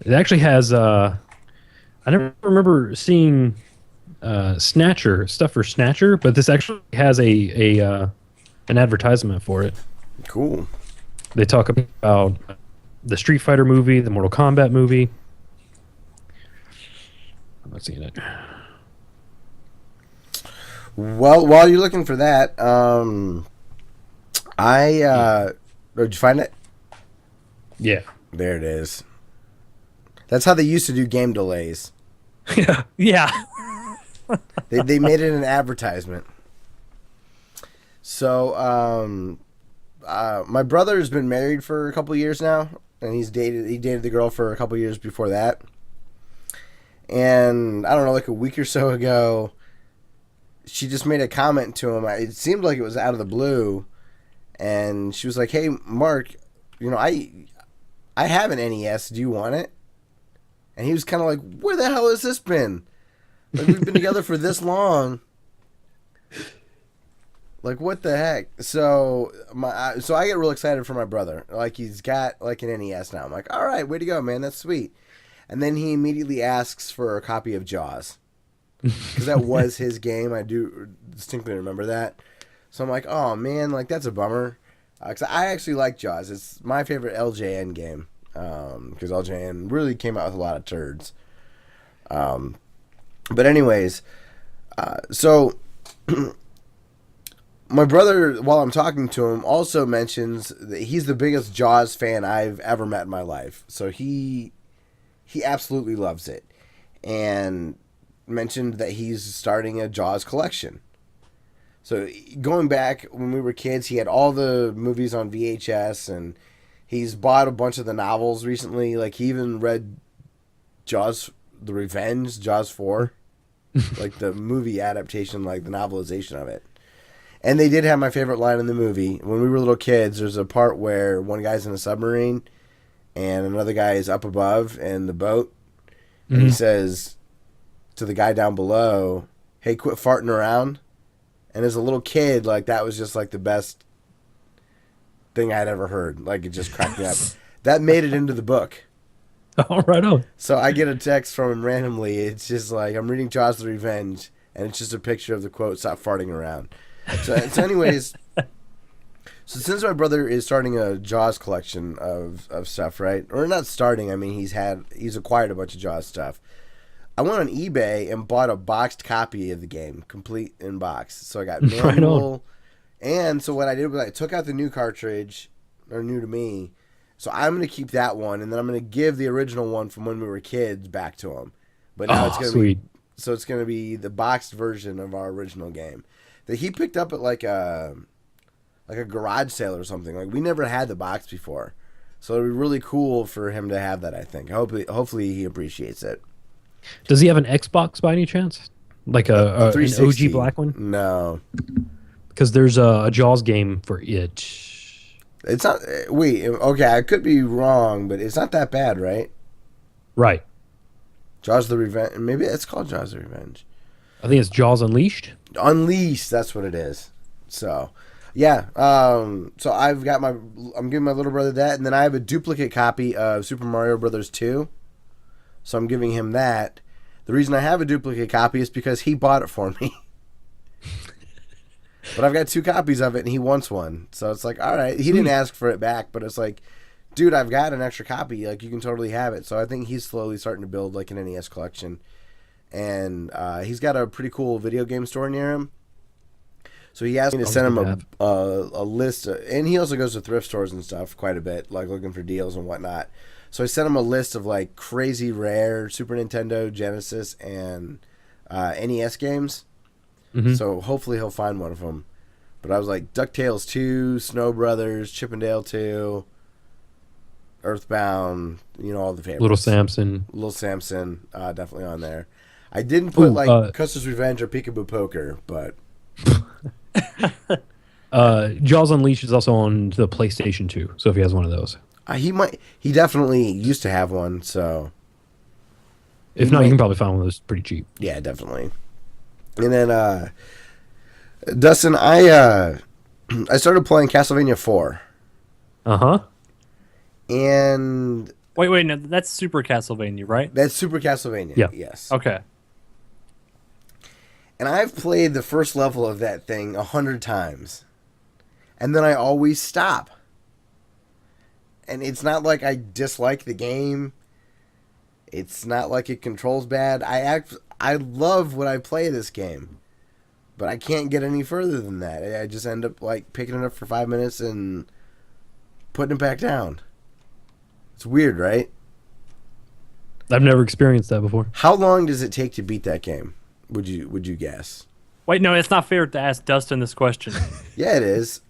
S3: It actually has I never remember seeing stuff for Snatcher, but this actually has an advertisement for it.
S1: Cool.
S3: They talk about the Street Fighter movie, the Mortal Kombat movie. I'm not seeing it.
S1: Well, while you're looking for that, did you find it?
S3: Yeah.
S1: There it is. That's how they used to do game delays.
S2: Yeah.
S1: They made it an advertisement. So, my brother's been married for a couple years now, and he dated the girl for a couple years before that. And I don't know, like a week or so ago, she just made a comment to him. It seemed like it was out of the blue, and she was like, "Hey, Mark, I have an NES. Do you want it?" And he was kind of like, "Where the hell has this been? Like, we've been together for this long." Like, what the heck? So I get real excited for my brother. Like, he's got like an NES now. I'm like, all right, way to go, man. That's sweet. And then he immediately asks for a copy of Jaws because that was his game. I do distinctly remember that. So I'm like, oh man, like that's a bummer. Because I actually like Jaws. It's my favorite LJN game. Because LJN really came out with a lot of turds. But anyways, so my brother, while I'm talking to him, also mentions that he's the biggest Jaws fan I've ever met in my life. So he absolutely loves it, and mentioned that he's starting a Jaws collection. So going back when we were kids, he had all the movies on VHS, and he's bought a bunch of the novels recently. Like, he even read Jaws, The Revenge, Jaws 4, like the movie adaptation, like the novelization of it. And they did have my favorite line in the movie. When we were little kids, there's a part where one guy's in a submarine and another guy is up above in the boat. And he says to the guy down below, hey, quit farting around. And as a little kid, like, that was just like the best thing I'd ever heard. Like, it just cracked me up. That made it into the book.
S3: All right on.
S1: So I get a text from him randomly. It's just like, I'm reading Jaws the Revenge, and it's just a picture of the quote, stop farting around. So anyways, so since my brother is starting a Jaws collection of stuff, right? Or not starting, I mean, he's acquired a bunch of Jaws stuff. I went on eBay and bought a boxed copy of the game, complete in box. So I got manual. And so what I did was I took out the new cartridge, or new to me. So I'm going to keep that one, and then I'm going to give the original one from when we were kids back to him. But now it's going to be, so it's going to be the boxed version of our original game that he picked up at like a garage sale or something. Like, we never had the box before, so it'd be really cool for him to have that. I think. Hopefully he appreciates it.
S3: Does he have an Xbox by any chance? Like an OG black one?
S1: No,
S3: because there's a Jaws game for it.
S1: It's not. Okay, I could be wrong, but it's not that bad, right?
S3: Right.
S1: Jaws the Revenge. Maybe it's called Jaws the Revenge.
S3: I think it's Jaws Unleashed.
S1: Unleashed, that's what it is. So, yeah. So I'm giving my little brother that, and then I have a duplicate copy of Super Mario Brothers 2. So I'm giving him that. The reason I have a duplicate copy is because he bought it for me. But I've got 2 copies of it, and he wants one. So it's like, all right. He didn't ask for it back, but it's like, dude, I've got an extra copy. Like, you can totally have it. So I think he's slowly starting to build like an NES collection. And he's got a pretty cool video game store near him. So he asked me to send him a list. And he also goes to thrift stores and stuff quite a bit, like looking for deals and whatnot. So I sent him a list of like crazy rare Super Nintendo, Genesis, and NES games. Mm-hmm. So hopefully he'll find one of them. But I was like, DuckTales 2, Snow Brothers, Chippendale 2, Earthbound, all the favorites. Little Samson, definitely on there. I didn't put Custer's Revenge or Peekaboo Poker, but
S3: Jaws Unleashed is also on the PlayStation 2. So if he has one of those,
S1: he definitely used to have one. So
S3: if not, you can probably find one of those pretty cheap.
S1: Yeah, definitely. And then Dustin, I started playing Castlevania 4. And
S2: wait, no, that's Super Castlevania, right?
S1: That's Super Castlevania.
S3: Yeah.
S1: Yes.
S2: Okay.
S1: And I've played the first level of that thing 100 times. And then I always stop. And it's not like I dislike the game. It's not like it controls bad. I love when I play this game. But I can't get any further than that. I just end up like picking it up for 5 minutes and putting it back down. It's weird, right?
S3: I've never experienced that before.
S1: How long does it take to beat that game? Would you guess?
S2: Wait, no, it's not fair to ask Dustin this question.
S1: Yeah, it is.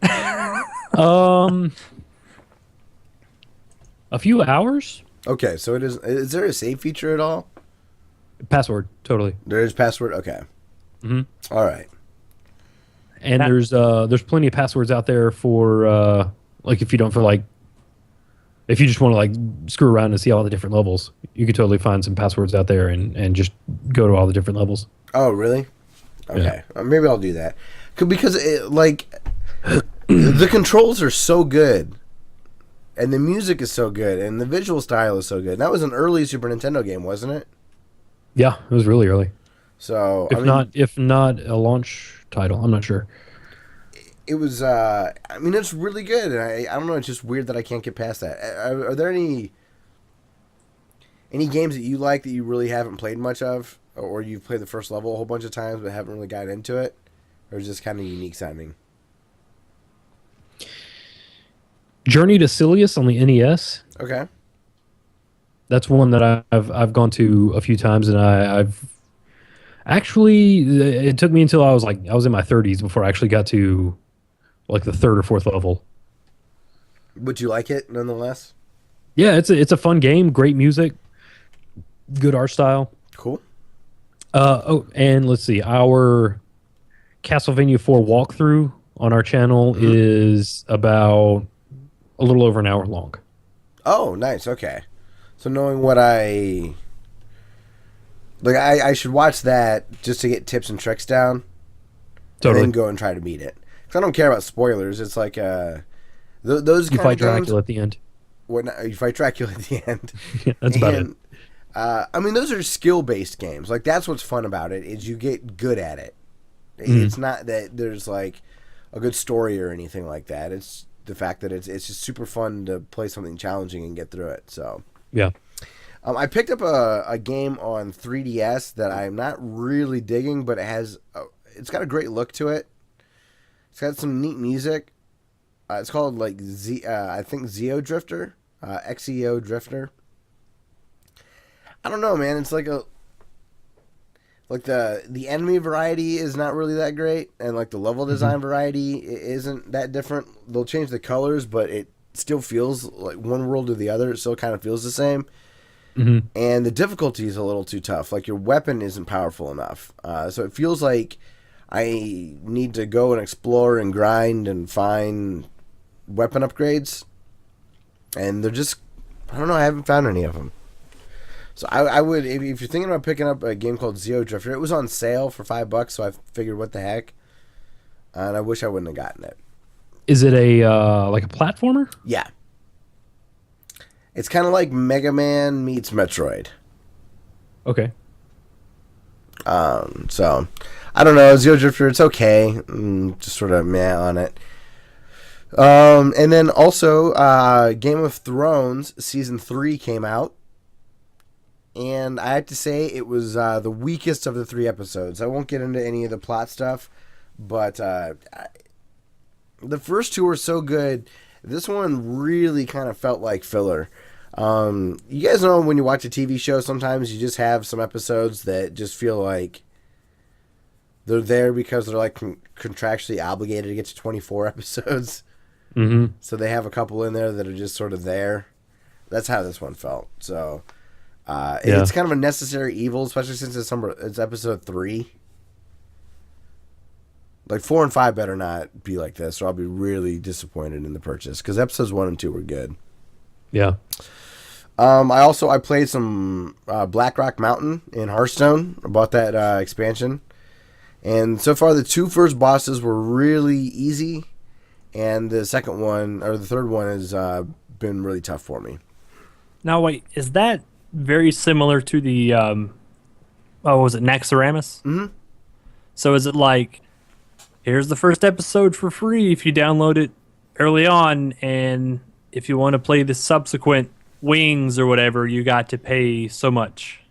S3: A few hours?
S1: Okay, so it is. Is there a save feature at all?
S3: Password, totally.
S1: There is password. Okay.
S3: Mm-hmm.
S1: All right.
S3: And there's plenty of passwords out there for like if you don't feel like, if you just want to like screw around and see all the different levels, you could totally find some passwords out there and just go to all the different levels.
S1: Oh, really? Okay.
S3: Yeah.
S1: Maybe I'll do that. Because the controls are so good, and the music is so good, and the visual style is so good. And that was an early Super Nintendo game, wasn't it?
S3: Yeah, it was really early.
S1: So
S3: If not a launch title, I'm not sure.
S1: it was. It's really good, and I don't know. It's just weird that I can't get past that. Are there any games that you like that you really haven't played much of, or you've played the first level a whole bunch of times but haven't really gotten into it, or is this kind of unique sounding?
S3: Journey to Silius on the NES.
S1: Okay.
S3: That's one that I've gone to a few times, and I've actually, it took me until I was in my 30s before I actually got to like the third or fourth level.
S1: Would you like it nonetheless?
S3: Yeah, it's a fun game, great music, good art style.
S1: Cool.
S3: And let's see, our Castlevania 4 walkthrough on our channel is about a little over an hour long.
S1: Oh, nice. Okay. So knowing what I should watch that just to get tips and tricks down.
S3: Totally.
S1: And then go and try to beat it. Because I don't care about spoilers. It's like those
S3: You
S1: kind
S3: fight
S1: of games,
S3: Dracula at the end.
S1: you fight Dracula at the end.
S3: Yeah, that's about it.
S1: Those are skill-based games. Like, that's what's fun about it, is you get good at it.
S3: Mm-hmm.
S1: It's not that there's, like, a good story or anything like that. It's the fact that it's just super fun to play something challenging and get through it. So
S3: Yeah.
S1: I picked up a game on 3DS that I'm not really digging, but it's got a great look to it. It's got some neat music. It's called, I think Zeo Drifter, XEO Drifter. I don't know, man. It's like the enemy variety is not really that great, and like the level design variety isn't that different. They'll change the colors, but it still feels like one world to the other. It still kind of feels the same.
S3: Mm-hmm.
S1: And the difficulty is a little too tough. Like, your weapon isn't powerful enough. So it feels like I need to go and explore and grind and find weapon upgrades. And they're just, I don't know, I haven't found any of them. So I would, if you're thinking about picking up a game called Zeo Drifter, it was on sale for $5, so I figured, what the heck? And I wish I wouldn't have gotten it.
S3: Is it a like a platformer?
S1: Yeah. It's kind of like Mega Man meets Metroid.
S3: Okay.
S1: So, I don't know. Zeo Drifter, it's okay. Just sort of meh on it. And then also, Game of Thrones Season 3 came out. And I have to say, it was the weakest of the 3 episodes. I won't get into any of the plot stuff, but the first 2 were so good. This one really kind of felt like filler. You guys know when you watch a TV show, sometimes you just have some episodes that just feel like they're there because they're like contractually obligated to get to 24 episodes.
S3: Mm-hmm.
S1: So they have a couple in there that are just sort of there. That's how this one felt. So it's kind of a necessary evil, especially since it's episode 3. Like 4 and 5 better not be like this, or I'll be really disappointed in the purchase, because episodes 1 and 2 were good.
S3: Yeah.
S1: I played some Black Rock Mountain in Hearthstone. I bought that expansion, and so far the 2 first bosses were really easy, and the second one or the third one has been really tough for me.
S2: Now wait, is that very similar to the was it Naxxramas?
S1: Mm-hmm.
S2: So is it like, here's the first episode for free if you download it early on, and if you want to play the subsequent wings or whatever, you got to pay so much?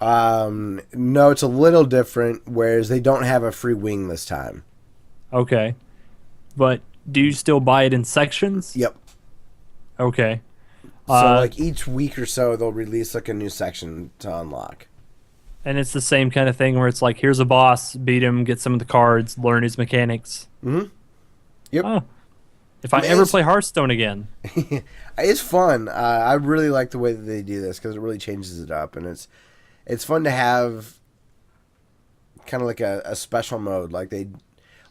S1: No, it's a little different, whereas they don't have a free wing this time.
S2: Okay. But do you still buy it in sections?
S1: Yep.
S2: Okay.
S1: So like each week or so, they'll release like a new section to unlock.
S2: And it's the same kind of thing where it's like, here's a boss, beat him, get some of the cards, learn his mechanics.
S1: Mm-hmm. Yep.
S2: Oh. If I ever play Hearthstone again.
S1: It's fun. I really like the way that they do this, because it really changes it up, and it's fun to have kind of like a special mode. Like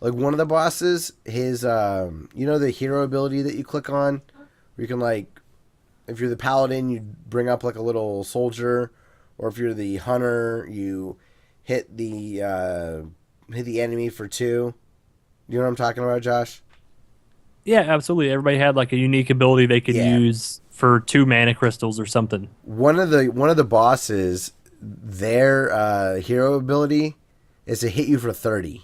S1: one of the bosses, his the hero ability that you click on, where you can, like, if you're the paladin, you bring up like a little soldier, or if you're the hunter, you hit the enemy for 2. You know what I'm talking about, Josh?
S2: Yeah, absolutely. Everybody had like a unique ability they could use for 2 mana crystals or something.
S1: One of the bosses, their hero ability is to hit you for 30,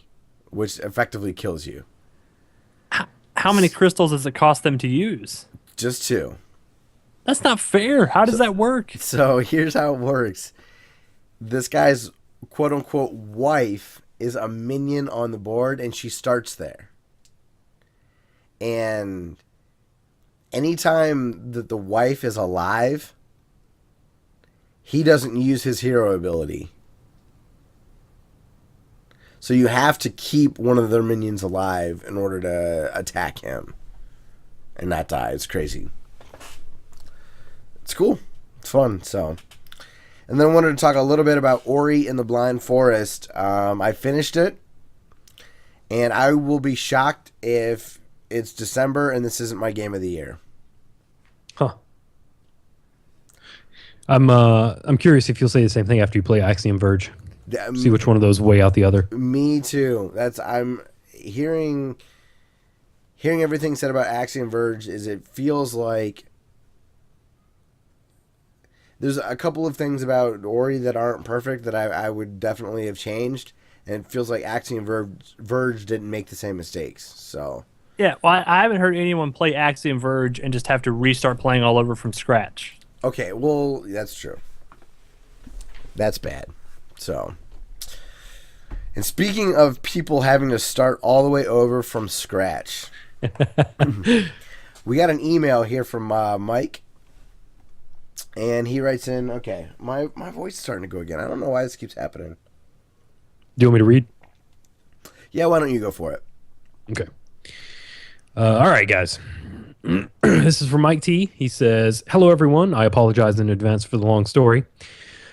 S1: which effectively kills you.
S2: How many crystals does it cost them to use?
S1: Just 2.
S2: That's not fair. How does that work?
S1: So here's how it works. This guy's quote-unquote wife is a minion on the board, and she starts there. And anytime that the wife is alive, he doesn't use his hero ability. So you have to keep one of their minions alive in order to attack him and not die. It's crazy. It's cool. It's fun. So, and then I wanted to talk a little bit about Ori and the Blind Forest. I finished it, and I will be shocked if it's December and this isn't my game of the year.
S3: Huh. I'm curious if you'll say the same thing after you play Axiom Verge. See which one of those weigh out the other.
S1: Me too. I'm hearing everything said about Axiom Verge. Is it feels like there's a couple of things about Ori that aren't perfect that I would definitely have changed, and it feels like Axiom Verge didn't make the same mistakes. So
S2: Yeah, well, I haven't heard anyone play Axiom Verge and just have to restart playing all over from scratch.
S1: okay, well that's true. That's bad. So, and speaking of people having to start all the way over from scratch, we got an email here from Mike, and he writes in, okay, my voice is starting to go again. I don't know why this keeps happening.
S3: Do you want me to read?
S1: Yeah, why don't you go for it?
S3: Okay. All right, guys. This is from Mike T. He says, "Hello, everyone. I apologize in advance for the long story.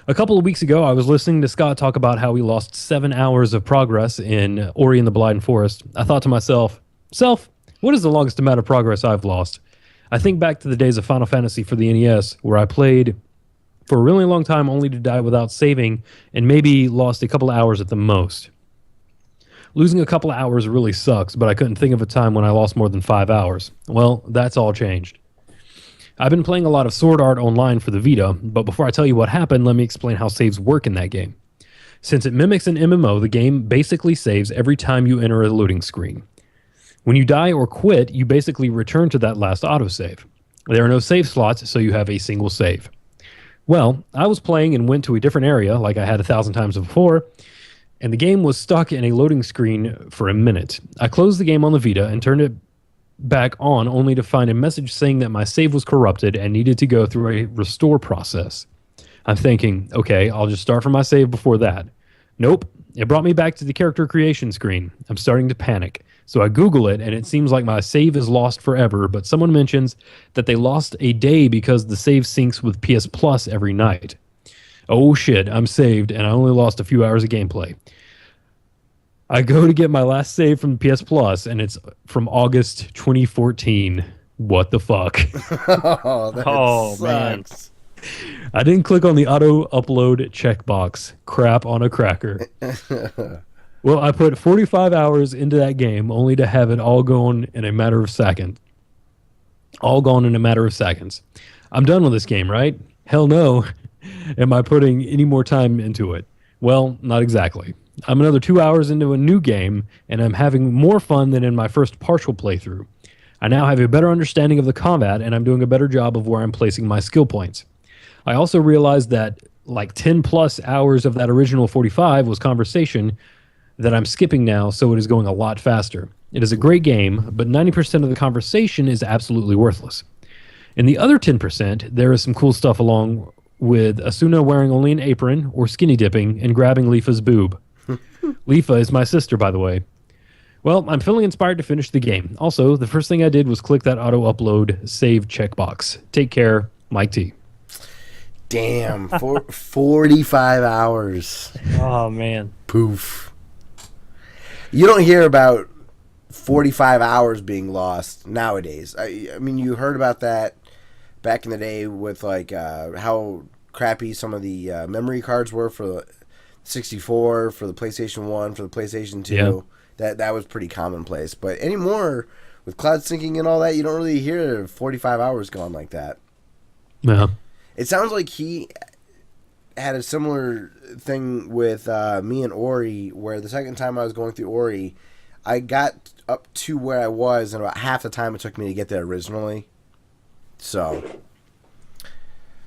S3: A couple of weeks ago, I was listening to Scott talk about how he lost 7 hours of progress in Ori and the Blind Forest. I thought to myself, what is the longest amount of progress I've lost? I think back to the days of Final Fantasy for the NES, where I played for a really long time only to die without saving and maybe lost a couple of hours at the most. Losing a couple of hours really sucks, but I couldn't think of a time when I lost more than 5 hours. Well, that's all changed. I've been playing a lot of Sword Art Online for the Vita, but before I tell you what happened, let me explain how saves work in that game. Since it mimics an MMO, the game basically saves every time you enter a loading screen. When you die or quit, you basically return to that last autosave. There are no save slots, so you have a single save. Well, I was playing and went to a different area, like I had 1,000 times before, and the game was stuck in a loading screen for a minute. I closed the game on the Vita and turned it back on only to find a message saying that my save was corrupted and needed to go through a restore process. I'm thinking, okay, I'll just start from my save before that. Nope, it brought me back to the character creation screen. I'm starting to panic. So I Google it, and it seems like my save is lost forever, but someone mentions that they lost a day because the save syncs with PS Plus every night. Oh shit, I'm saved, and I only lost a few hours of gameplay. I go to get my last save from PS Plus, and it's from August 2014. What the fuck?
S1: Oh, that
S2: man.
S1: sucks.
S3: I didn't click on the auto-upload checkbox. Crap on a cracker. Well, I put 45 hours into that game, only to have it all gone in a matter of seconds. All gone in a matter of seconds. I'm done with this game, right? Hell no. Am I putting any more time into it? Well, not exactly. I'm another 2 hours into a new game, and I'm having more fun than in my first partial playthrough. I now have a better understanding of the combat, and I'm doing a better job of where I'm placing my skill points. I also realized that like 10 plus hours of that original 45 was conversation that I'm skipping now, so it is going a lot faster. It is a great game, but 90% of the conversation is absolutely worthless. In the other 10%, there is some cool stuff along with Asuna wearing only an apron or skinny dipping and grabbing Leafa's boob. Leafa is my sister, by the way. Well, I'm feeling inspired to finish the game. Also, the first thing I did was click that auto-upload save checkbox. Take care, Mike T.
S1: Damn, 45 hours.
S2: Oh, man.
S1: Poof. You don't hear about 45 hours being lost nowadays. I mean, you heard about that back in the day with like how crappy some of the memory cards were for the 64, for the PlayStation 1, for the PlayStation 2.
S3: Yeah.
S1: that was pretty commonplace. But anymore, with cloud syncing and all that, you don't really hear 45 hours gone like that.
S3: Yeah.
S1: It sounds like he had a similar thing with me and Ori, where the second time I was going through Ori, I got up to where I was, and about half the time it took me to get there originally. So,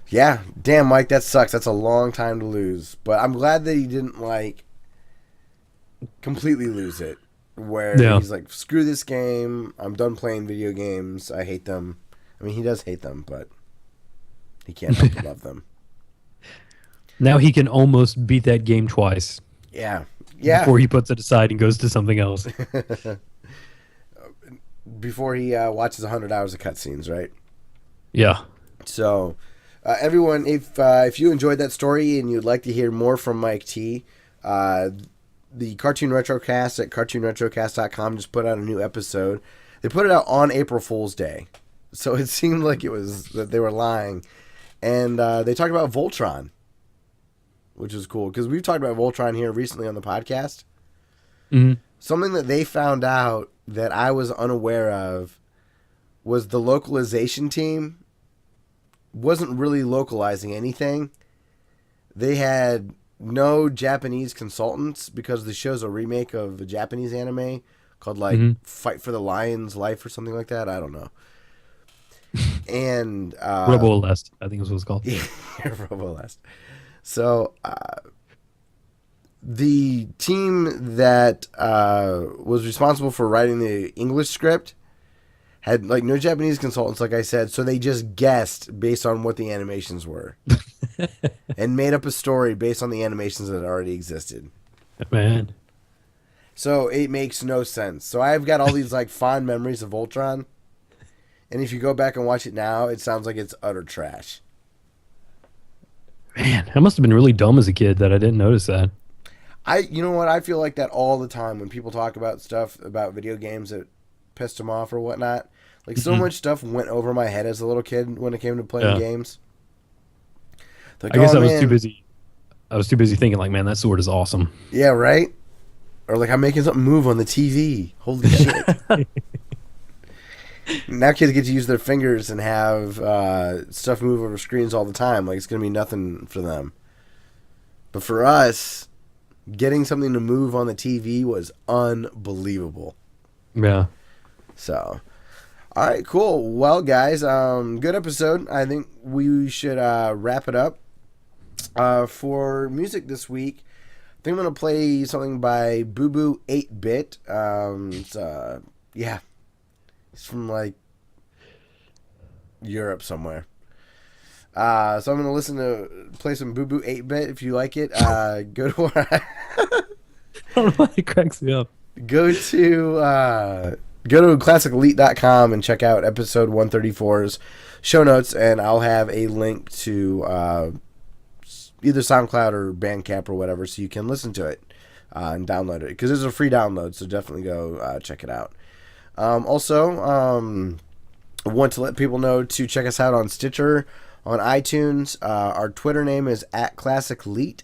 S1: yeah, damn, Mike, that sucks. That's a long time to lose. But I'm glad that he didn't, like, completely lose it. Where he's like, screw this game. I'm done playing video games. I hate them. I mean, he does hate them, but he can't help but love them.
S3: Now he can almost beat that game twice.
S1: Yeah. Yeah.
S3: Before he puts it aside and goes to something else.
S1: Before he watches 100 hours of cutscenes, right?
S3: Yeah.
S1: So, everyone, if you enjoyed that story and you'd like to hear more from Mike T, the Cartoon Retrocast at cartoonretrocast.com just put out a new episode. They put it out on April Fool's Day, so it seemed like it was that they were lying. And they talked about Voltron, which is cool because we've talked about Voltron here recently on the podcast.
S3: Mm-hmm.
S1: Something that they found out that I was unaware of was the localization team wasn't really localizing anything. They had no Japanese consultants because the show's a remake of a Japanese anime called like Fight for the Lion's Life or something like that. I don't know. And
S3: Robo Lest, I think is what it's called.
S1: Yeah, Robo Lest. So the team that was responsible for writing the English script had like no Japanese consultants, like I said, so they just guessed based on what the animations were and made up a story based on the animations that already existed.
S3: Man.
S1: So it makes no sense. So I've got all these like fond memories of Voltron, and if you go back and watch it now, it sounds like it's utter trash.
S3: Man, I must have been really dumb as a kid that I didn't notice that.
S1: You know what? I feel like that all the time when people talk about stuff about video games that pissed them off or whatnot. Like so much stuff went over my head as a little kid when it came to playing games. Like,
S3: I guess I was too busy. I was too busy thinking like, man, that sword is awesome.
S1: Yeah, right. Or like I'm making something move on the TV. Holy shit! Now kids get to use their fingers and have stuff move over screens all the time. Like it's gonna be nothing for them. But for us, getting something to move on the TV was unbelievable.
S3: Yeah.
S1: So, all right, cool. Well, guys, good episode. I think we should wrap it up. For music this week, I think I'm going to play something by Boo Boo 8-Bit. It's from, like, Europe somewhere. So I'm going to play some Boo Boo 8-Bit. If you like it, go to where
S3: I don't know why it cracks me up.
S1: Go to classicelite.com and check out episode 134's show notes, and I'll have a link to either SoundCloud or Bandcamp or whatever, so you can listen to it and download it, because it's a free download, so definitely go check it out. Also, I want to let people know to check us out on Stitcher, on iTunes. Our Twitter name is @ClassicLeet.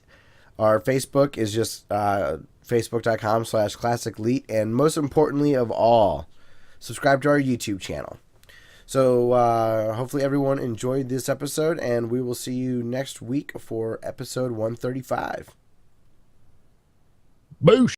S1: Our Facebook is just facebook.com/ClassicLeet. And most importantly of all, subscribe to our YouTube channel. So hopefully everyone enjoyed this episode, and we will see you next week for episode 135.
S3: Boosh!